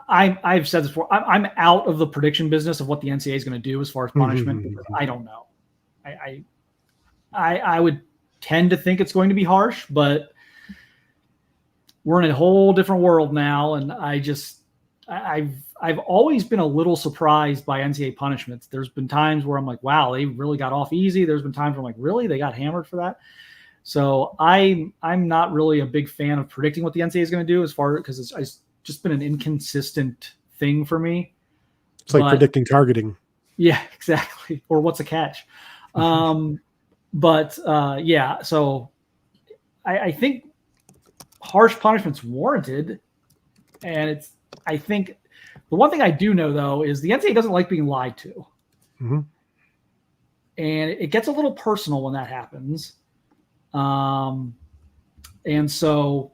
I've said this before, I'm out of the prediction business of what the NCAA is going to do as far as punishment. Because I don't know. I would tend to think it's going to be harsh, but we're in a whole different world now, and I've always been a little surprised by NCAA punishments. There's been times where I'm like, wow, they really got off easy. There's been times where I'm like, really, they got hammered for that. So I'm not really a big fan of predicting what the NCAA is going to do because it's just been an inconsistent thing for me. It's like predicting targeting. Yeah, exactly. Or what's a catch? So I think harsh punishment's warranted. And I think the one thing I do know, though, is the NCAA doesn't like being lied to. Mm-hmm. And it gets a little personal when that happens. And so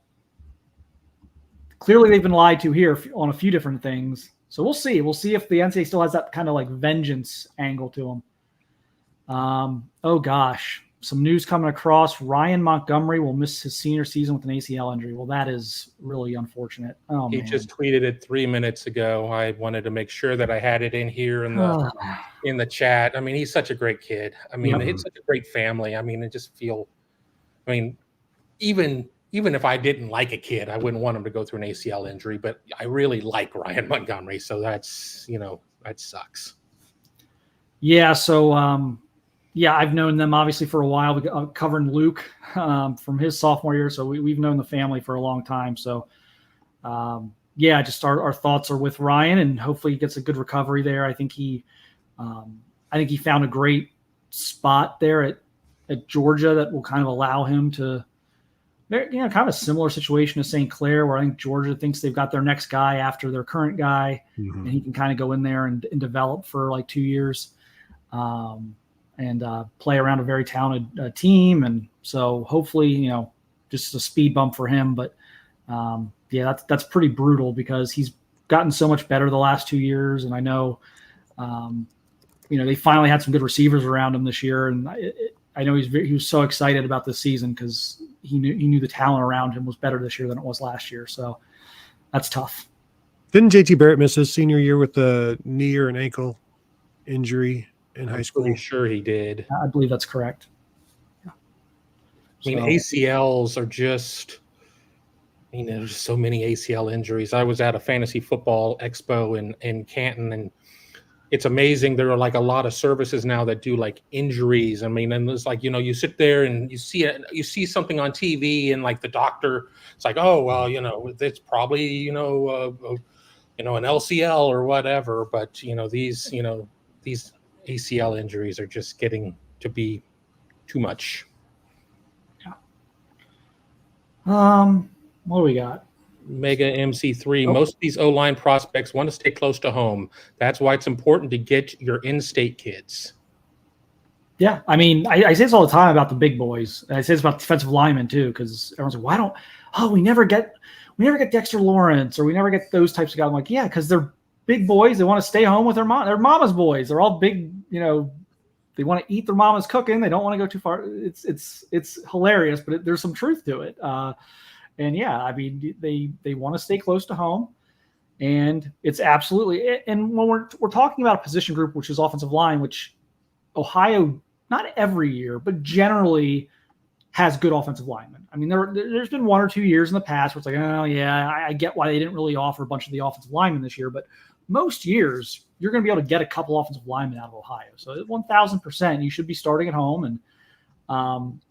clearly they've been lied to here on a few different things. So we'll see. We'll see if the NCAA still has that kind of like vengeance angle to them. Oh, gosh. Some news coming across. Ryan Montgomery will miss his senior season with an ACL injury. Well, that is really unfortunate. Oh, he just tweeted it 3 minutes ago. I wanted to make sure that I had it in here in the chat. I mean, he's such a great kid. I mean, it's such a great family. I mean, even if I didn't like a kid, I wouldn't want him to go through an ACL injury, but I really like Ryan Montgomery. So that's, that sucks. Yeah. So, I've known them obviously for a while, covering Luke from his sophomore year. So we've known the family for a long time. So, just our thoughts are with Ryan, and hopefully he gets a good recovery there. I think he found a great spot there at Georgia that will kind of allow him to, kind of a similar situation to St. Clair, where I think Georgia thinks they've got their next guy after their current guy, and he can kind of go in there and develop for like 2 years. And play around a very talented team. And so hopefully, just a speed bump for him. But yeah, that's pretty brutal because he's gotten so much better the last 2 years. And I know, they finally had some good receivers around him this year. And I know he was so excited about this season because he knew the talent around him was better this year than it was last year. So that's tough. Didn't JT Barrett miss his senior year with a knee or an ankle injury in high school? Pretty sure he did. I believe that's correct. Yeah. I mean, ACLs are just, there's so many ACL injuries. I was at a fantasy football expo in Canton, and it's amazing. There are like a lot of services now that do like injuries. I mean, and it's like, you sit there and you see something on TV, and like the doctor, it's like, oh, well, it's probably, an LCL or whatever. But, these ACL injuries are just getting to be too much. Yeah. What do we got? Mega MC3. Most of these O-line prospects want to stay close to home. That's why it's important to get your in-state kids. Yeah, I mean, I say this all the time about the big boys. I say this about defensive linemen too, because everyone's like, we never get Dexter Lawrence, or we never get those types of guys. I'm like, yeah, because they're big boys. They want to stay home with their mama's boys. They're all big, they want to eat their mama's cooking. They don't want to go too far. It's hilarious, but there's some truth to it. And yeah, I mean, they want to stay close to home, and it's absolutely. And when we're talking about a position group, which is offensive line, which Ohio, not every year, but generally has good offensive linemen. I mean, there's been 1 or 2 years in the past where it's like, oh yeah, I get why they didn't really offer a bunch of the offensive linemen this year, but most years you're going to be able to get a couple offensive linemen out of Ohio. So 1,000%, you should be starting at home. And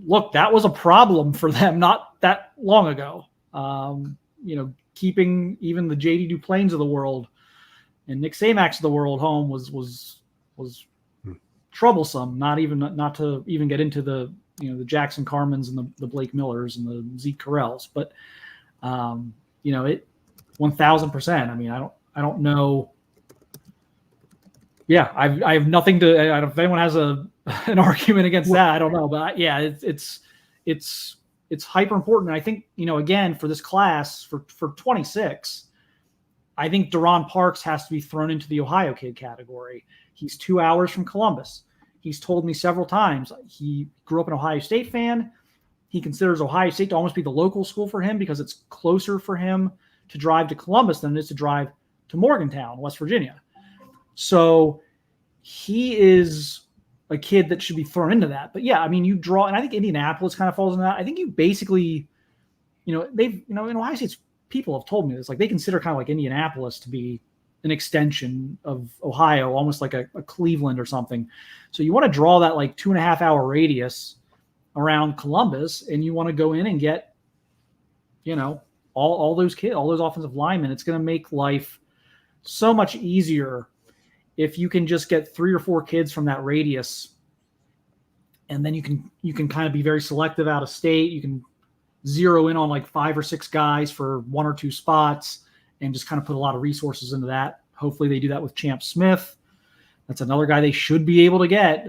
look, that was a problem for them not that long ago. Keeping even the J.D. Duplains of the world and Nick Samax of the world home was troublesome. Not to even get into the Jackson Carmens and the Blake Millers and the Zeke Carrells, but it 1,000%. I mean, I don't know. Yeah, I have nothing to. I don't know if anyone has an argument against that. I don't know, but yeah, it's hyper important. And I think again for this class for 26, I think Deron Parks has to be thrown into the Ohio kid category. He's 2 hours from Columbus. He's told me several times he grew up an Ohio State fan. He considers Ohio State to almost be the local school for him because it's closer for him to drive to Columbus than it is to drive to Morgantown, West Virginia. So he is a kid that should be thrown into that. But yeah, I mean, you draw, and I think Indianapolis kind of falls into that. I think you basically, they've, in Ohio State's people have told me this, like they consider kind of like Indianapolis to be an extension of Ohio, almost like a Cleveland or something. So you want to draw that like 2.5 hour radius around Columbus, and you want to go in and get, all those kids, all those offensive linemen. It's going to make life so much easier if you can just get 3 or 4 kids from that radius, and then you can kind of be very selective out of state. You can zero in on like 5 or 6 guys for 1 or 2 spots and just kind of put a lot of resources into that. Hopefully they do that with Champ Smith. That's another guy they should be able to get.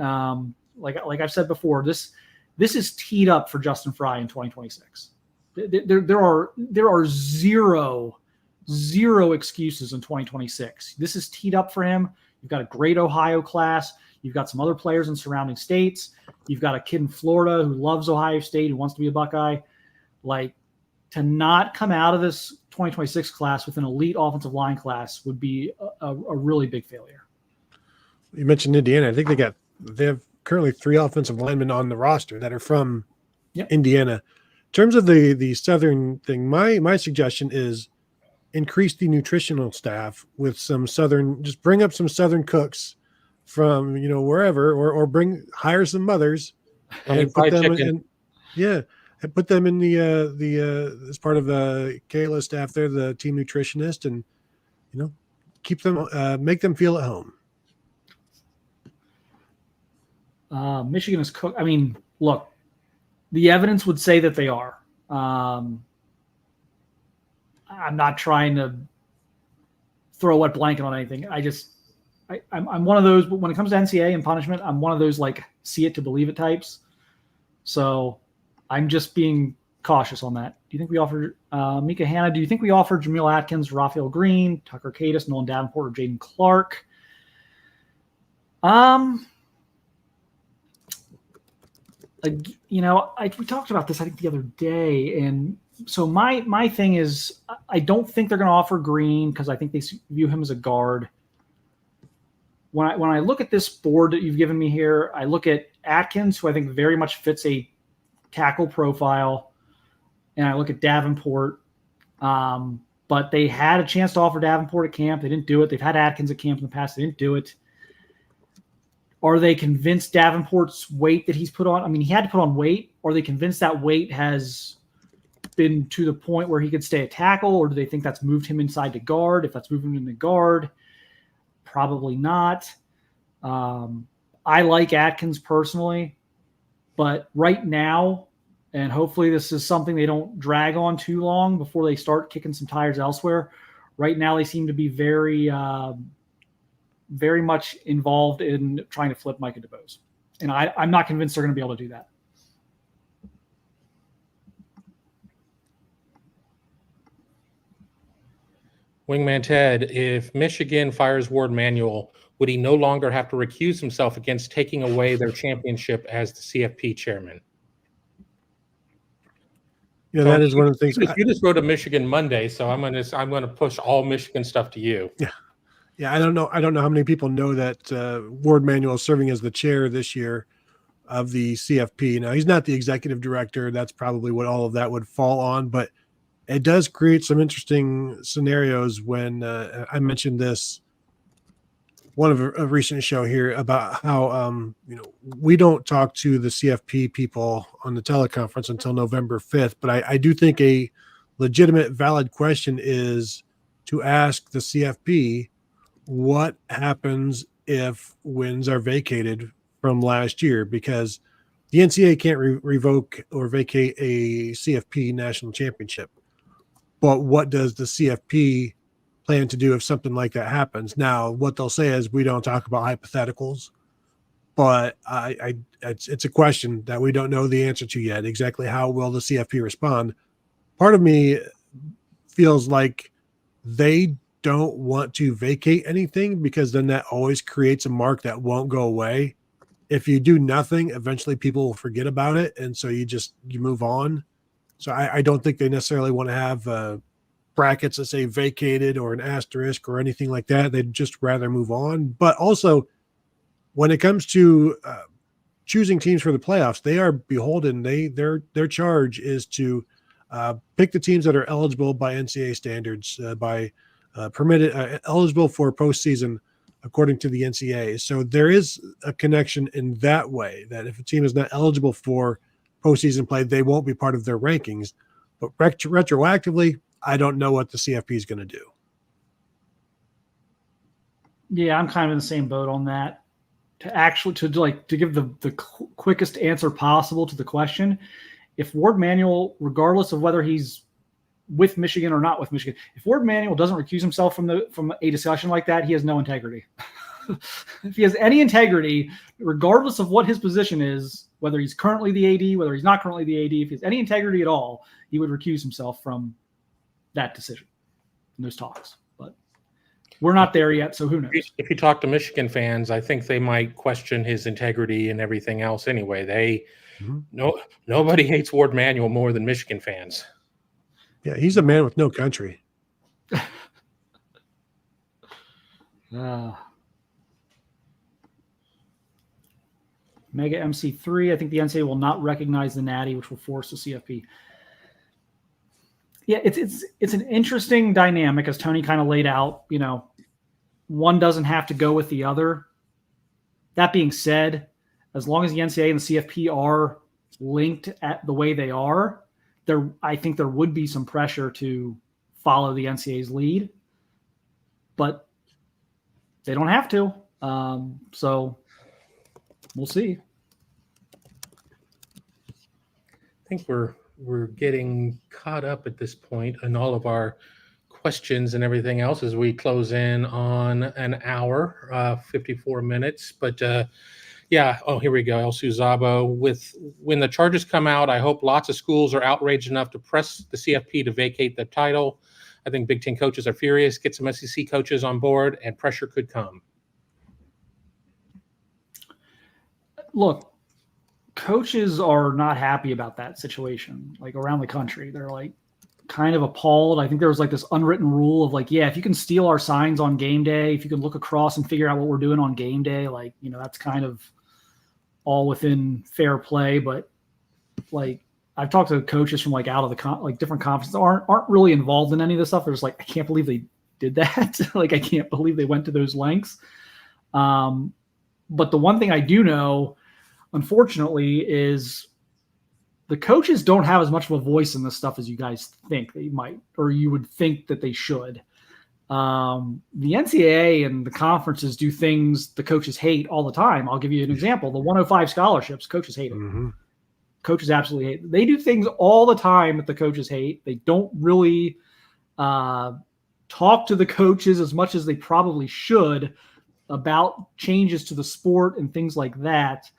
Like I've said before, this is teed up for Justin Fry in 2026. There are zero excuses in 2026. This is teed up for him. You've got a great Ohio class. You've got some other players in surrounding states. You've got a kid in Florida who loves Ohio State, who wants to be a Buckeye. Like, to not come out of this 2026 class with an elite offensive line class would be a really big failure. You mentioned Indiana. I think they have currently 3 offensive linemen on the roster that are from Indiana. In terms of the Southern thing, my suggestion is increase the nutritional staff with some Southern, just bring up some Southern cooks from, wherever, or hire some mothers and put them in, and put them in the as part of the Kayla staff there, the team nutritionist, and, keep them, make them feel at home. Michigan is cooked. I mean, look, the evidence would say that they are. I'm not trying to throw a wet blanket on anything. I'm one of those, but when it comes to NCAA and punishment, I'm one of those like see it to believe it types. So I'm just being cautious on that. Do you think we offer Mika Hanna? Do you think we offer Jameel Atkins, Raphael Green, Tucker Cadis, Nolan Davenport, or Jaden Clark? We talked about this, I think, the other day, and so my thing is, I don't think they're going to offer Green because I think they view him as a guard. When I look at this board that you've given me here, I look at Atkins, who I think very much fits a tackle profile, and I look at Davenport. But they had a chance to offer Davenport at camp. They didn't do it. They've had Atkins at camp in the past. They didn't do it. Are they convinced Davenport's weight that he's put on? I mean, he had to put on weight. Are they convinced that weight has been to the point where he could stay a tackle, or do they think that's moved him inside to guard? If that's moving him into guard, probably not. I like Atkins personally, but right now, and hopefully this is something they don't drag on too long before they start kicking some tires elsewhere. Right now, they seem to be very much involved in trying to flip Micah DeBose. And I'm not convinced they're going to be able to do that. Wingman Ted, if Michigan fires Ward Manuel, would he no longer have to recuse himself against taking away their championship as the CFP chairman? Yeah, so that is one of the things. You just wrote a Michigan Monday, so I'm gonna push all Michigan stuff to you. Yeah. I don't know how many people know that Ward Manuel is serving as the chair this year of the CFP. Now, he's not the executive director. That's probably what all of that would fall on, but it does create some interesting scenarios when I mentioned this one of a recent show here about how we don't talk to the CFP people on the teleconference until November 5th, but I do think a legitimate, valid question is to ask the CFP what happens if wins are vacated from last year, because the NCAA can't revoke or vacate a CFP national championship. But what does the CFP plan to do if something like that happens? Now, what they'll say is we don't talk about hypotheticals, but it's a question that we don't know the answer to yet. Exactly how will the CFP respond? Part of me feels like they don't want to vacate anything, because then that always creates a mark that won't go away. If you do nothing, eventually people will forget about it, and so you move on. So I don't think they necessarily want to have brackets that say vacated or an asterisk or anything like that. They'd just rather move on. But also, when it comes to choosing teams for the playoffs, they are beholden. Their charge is to pick the teams that are eligible by NCAA standards, permitted eligible for postseason according to the NCAA. So there is a connection in that way, that if a team is not eligible for postseason play, they won't be part of their rankings. But retroactively, I don't know what the CFP is going to do. Yeah, I'm kind of in the same boat on that. To give the quickest answer possible to the question, if Ward Manuel, regardless of whether he's with Michigan or not with Michigan, if Ward Manuel doesn't recuse himself from a discussion like that, he has no integrity. If he has any integrity, regardless of what his position is, whether he's currently the AD, whether he's not currently the AD, if he has any integrity at all, he would recuse himself from that decision in those talks. But we're not there yet, so who knows? If you talk to Michigan fans, I think they might question his integrity and everything else anyway. Nobody hates Ward Manuel more than Michigan fans. Yeah, he's a man with no country. Mega MC3, I think the NCAA will not recognize the natty, which will force the CFP. Yeah, it's an interesting dynamic, as Tony kind of laid out. One doesn't have to go with the other. That being said, as long as the NCAA and the CFP are linked at the way they are, I think there would be some pressure to follow the NCAA's lead, but they don't have to. So we'll see. I think we're getting caught up at this point in all of our questions and everything else as we close in on an hour, 54 minutes. But Yeah. Oh, here we go. El Suzabo. When the charges come out, I hope lots of schools are outraged enough to press the CFP to vacate the title. I think Big Ten coaches are furious. Get some SEC coaches on board, and pressure could come. Look, coaches are not happy about that situation, like around the country. They're like kind of appalled. I think there was like this unwritten rule of like, yeah, if you can steal our signs on game day, if you can look across and figure out what we're doing on game day, like, you know, that's kind of all within fair play. But like, I've talked to coaches from like out of the like different conferences aren't really involved in any of this stuff. They're just like, I can't believe they did that. Like, I can't believe they went to those lengths. But the one thing I do know, unfortunately, is the coaches don't have as much of a voice in this stuff as you guys think they might, or you would think that they should. The NCAA and the conferences do things the coaches hate all the time. I'll give you an example. The 105 scholarships, coaches hate it. Mm-hmm. Coaches absolutely hate it. They do things all the time that the coaches hate. They don't really talk to the coaches as much as they probably should about changes to the sport and things like that.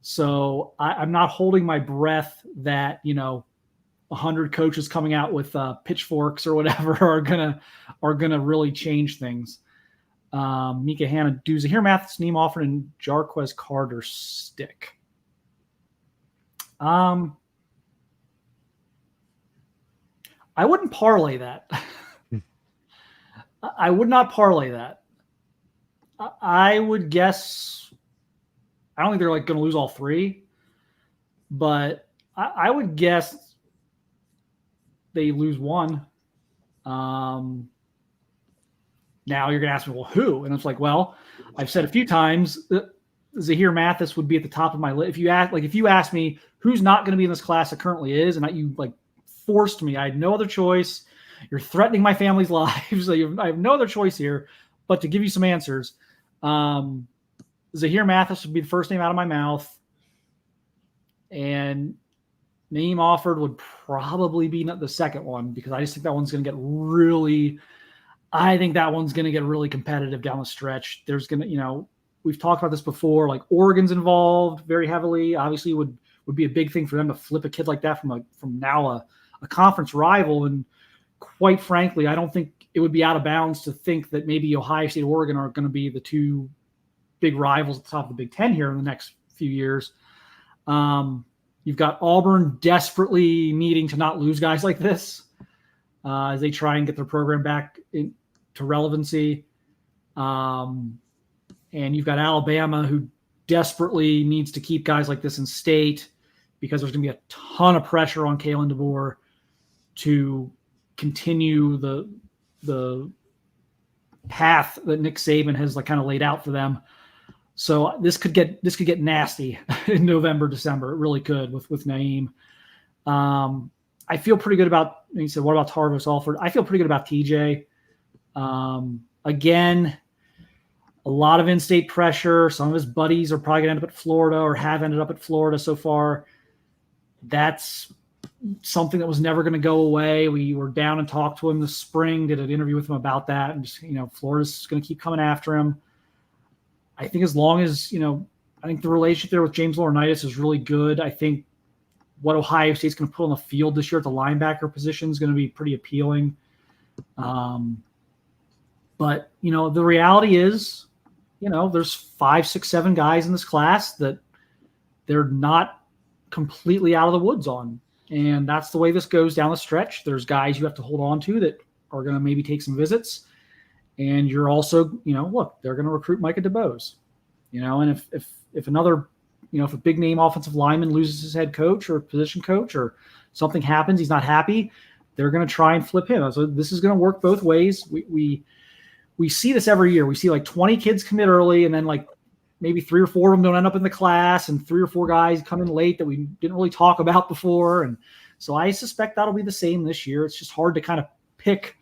So I'm not holding my breath that, you know, 100 coaches coming out with pitchforks or whatever are gonna really change things. Mika Hanna, do Zahir Mathis name offered in Jarquez Carter stick? I wouldn't parlay that. I would not parlay that. I would guess. I don't think they're like going to lose all three, but I would guess they lose one. Now you're going to ask me, well, who? And it's like, well, I've said a few times that Zahir Mathis would be at the top of my list. If you ask me who's not going to be in this class that currently is, and you like forced me, I had no other choice. You're threatening my family's lives. I have no other choice here, but to give you some answers. Zahir Mathis would be the first name out of my mouth. And Naeem Offord would probably be the second one, because I just think that one's going to get really competitive down the stretch. There's going to, you know, we've talked about this before, like Oregon's involved very heavily. Obviously would be a big thing for them to flip a kid like that from now a conference rival. And quite frankly, I don't think it would be out of bounds to think that maybe Ohio State, Oregon are going to be the two big rivals at the top of the Big Ten here in the next few years. You've got Auburn desperately needing to not lose guys like this as they try and get their program back to relevancy. And you've got Alabama, who desperately needs to keep guys like this in state, because there's going to be a ton of pressure on Kalen DeBoer to continue the path that Nick Saban has like kind of laid out for them. So this could get nasty in November, December. It really could with Naeem. I feel pretty good about. You said, what about Tarvis Alford? I feel pretty good about TJ. Again, a lot of in-state pressure. Some of his buddies are probably going to end up at Florida or have ended up at Florida so far. That's something that was never going to go away. We were down and talked to him this spring, did an interview with him about that. And just, you know, Florida's going to keep coming after him. I think as long as, you know, I think the relationship there with James Laurinaitis is really good. I think what Ohio State's going to put on the field this year at the linebacker position is going to be pretty appealing. But, you know, the reality is, you know, there's 5, 6, 7 guys in this class that they're not completely out of the woods on. And that's the way this goes down the stretch. There's guys you have to hold on to that are going to maybe take some visits. And you're also, you know, look, they're going to recruit Micah DeBose, you know, and if another, you know, if a big name offensive lineman loses his head coach or position coach or something happens, he's not happy, they're going to try and flip him. So this is going to work both ways. We see this every year. We see like 20 kids commit early, and then like maybe 3 or 4 of them don't end up in the class, and 3 or 4 guys come in late that we didn't really talk about before. And so I suspect that'll be the same this year. It's just hard to kind of pick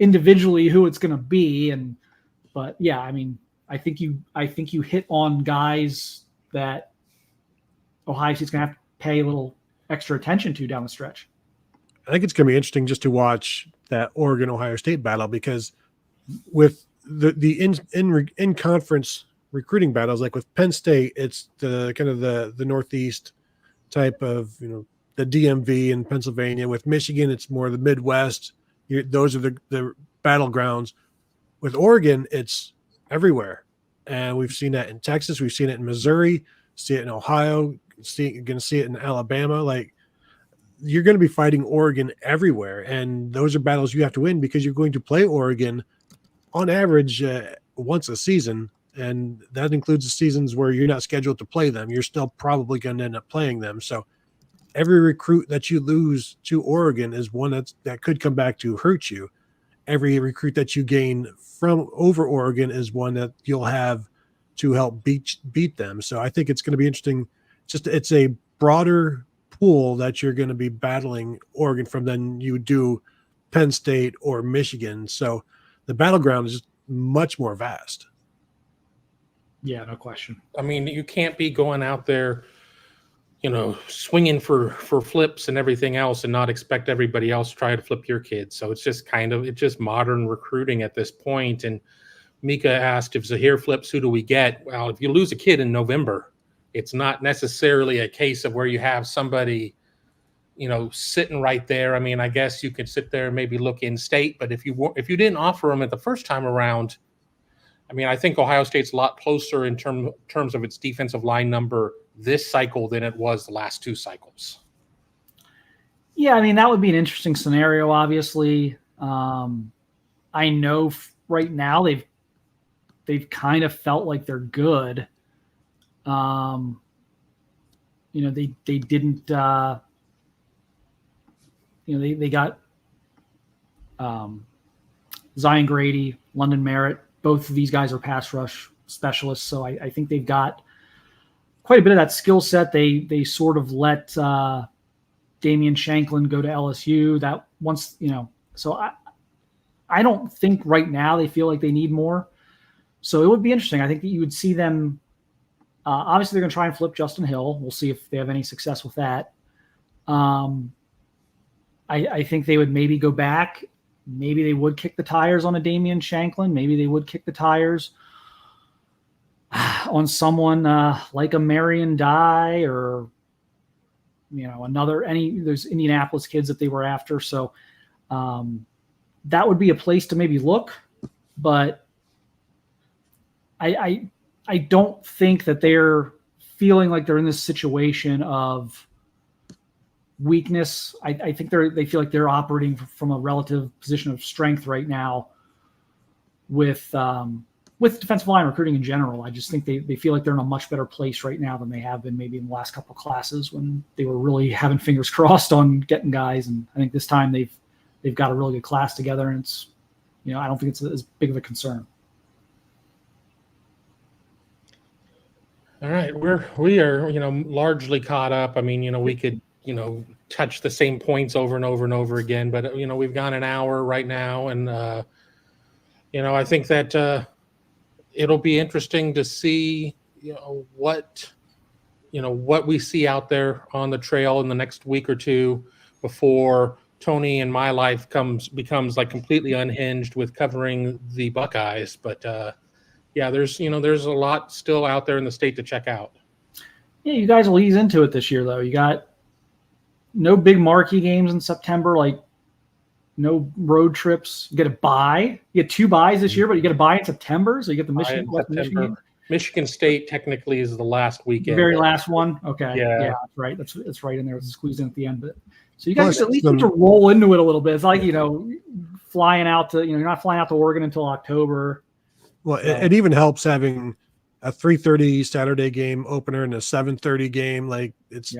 individually who it's going to be. But yeah, I mean, I think you hit on guys that Ohio State's going to have to pay a little extra attention to down the stretch. I think it's going to be interesting just to watch that Oregon Ohio State battle, because with the in conference recruiting battles. Like with Penn State, it's the kind of the Northeast type of, the DMV in Pennsylvania. With Michigan, it's more the Midwest. Those are the battlegrounds. With Oregon, it's everywhere. And we've seen that in Texas. We've seen it in Missouri, see it in Ohio, going to see it in Alabama. Like, you're going to be fighting Oregon everywhere. And those are battles you have to win because you're going to play Oregon on average once a season. And that includes the seasons where you're not scheduled to play them. You're still probably going to end up playing them. So every recruit that you lose to Oregon is one that could come back to hurt you. Every recruit that you gain from over Oregon is one that you'll have to help beat them. So I think it's going to be interesting. It's a broader pool that you're going to be battling Oregon from than you do Penn State or Michigan. So the battleground is much more vast. Yeah, no question. I mean, you can't be going out there, swinging for flips and everything else and not expect everybody else to try to flip your kid. So it's just modern recruiting at this point. And Mika asked, if Zahir flips, who do we get? Well, if you lose a kid in November, it's not necessarily a case of where you have somebody, sitting right there. I mean, I guess you could sit there and maybe look in state, but if you didn't offer them at the first time around, I mean, I think Ohio State's a lot closer in terms of its defensive line number this cycle than it was the last two cycles. Yeah, I mean, that would be an interesting scenario, obviously. I know right now they've kind of felt like they're good. They didn't, they got Zion Grady, London Merritt. Both of these guys are pass rush specialists. So I think they've got quite a bit of that skill set. They sort of let Damian Shanklin go to LSU. That once, so I don't think right now they feel like they need more. So it would be interesting. I think that you would see them. Obviously, they're going to try and flip Justin Hill. We'll see if they have any success with that. I think they would maybe go back. Maybe they would kick the tires on a Damian Shanklin. Maybe they would kick the tires on someone like a Marion Dye or, there's Indianapolis kids that they were after. So that would be a place to maybe look. But I don't think that they're feeling like they're in this situation of weakness. I think they feel like they're operating from a relative position of strength right now with defensive line recruiting in general. I just think they feel like they're in a much better place right now than they have been maybe in the last couple of classes when they were really having fingers crossed on getting guys. And I think this time they've got a really good class together, and it's, I don't think it's as big of a concern. All right, we are largely caught up. I mean, we could touch the same points over and over and over again, but we've gone an hour right now, and I think that it'll be interesting to see what we see out there on the trail in the next week or two before Tony and my life becomes like completely unhinged with covering the Buckeyes. But yeah, there's a lot still out there in the state to check out. Yeah, you guys will ease into it this year, though. You got no big marquee games in September, like no road trips. You get a bye. You get 2 buys this year, but you get a bye in September. So you get the Michigan. Michigan State technically is the last weekend. The very last one. Okay. Yeah, that's right. That's right in there. It's squeezed in at the end. But so you guys at least need to roll into it a little bit. It's like, flying out to, you're not flying out to Oregon until October. Well, it even helps having a 3:30 Saturday game opener and a 7:30 game. Like it's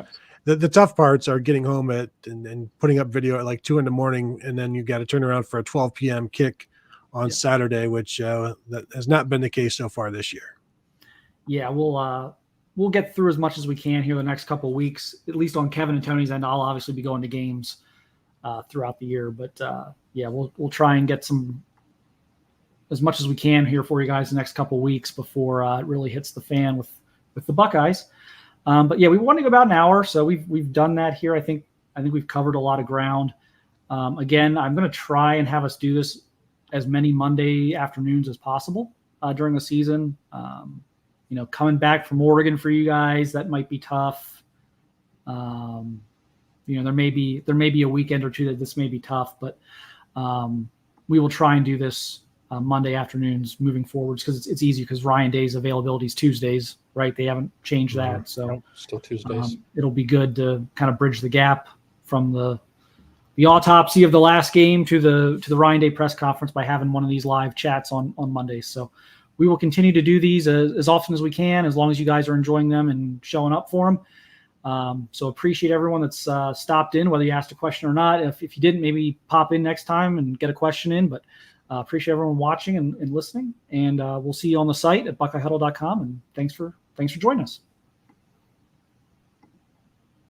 the tough parts are getting home and putting up video at like 2 a.m, and then you got to turn around for a 12 p.m. kick on Saturday, which that has not been the case so far this year. Yeah, we'll get through as much as we can here the next couple of weeks, at least on Kevin and Tony's end. I'll obviously be going to games throughout the year, but we'll try and get as much as we can here for you guys the next couple of weeks before it really hits the fan with the Buckeyes. But yeah, we want to go about an hour, so we've done that here. I think we've covered a lot of ground. Again, I'm going to try and have us do this as many Monday afternoons as possible during the season. coming back from Oregon for you guys, that might be tough. There may be a weekend or two that this may be tough, but we will try and do this Monday afternoons moving forwards, because it's easy, because Ryan Day's availability is Tuesdays, right? They haven't changed that. So Nope, still Tuesdays. It'll be good to kind of bridge the gap from the autopsy of the last game to the Ryan Day press conference by having one of these live chats on Mondays. So we will continue to do these as often as we can, as long as you guys are enjoying them and showing up for them. So appreciate everyone that's stopped in, whether you asked a question or not. If you didn't, maybe pop in next time and get a question in, but appreciate everyone watching and listening, and we'll see you on the site at buckeyehuddle.com, and thanks for joining us.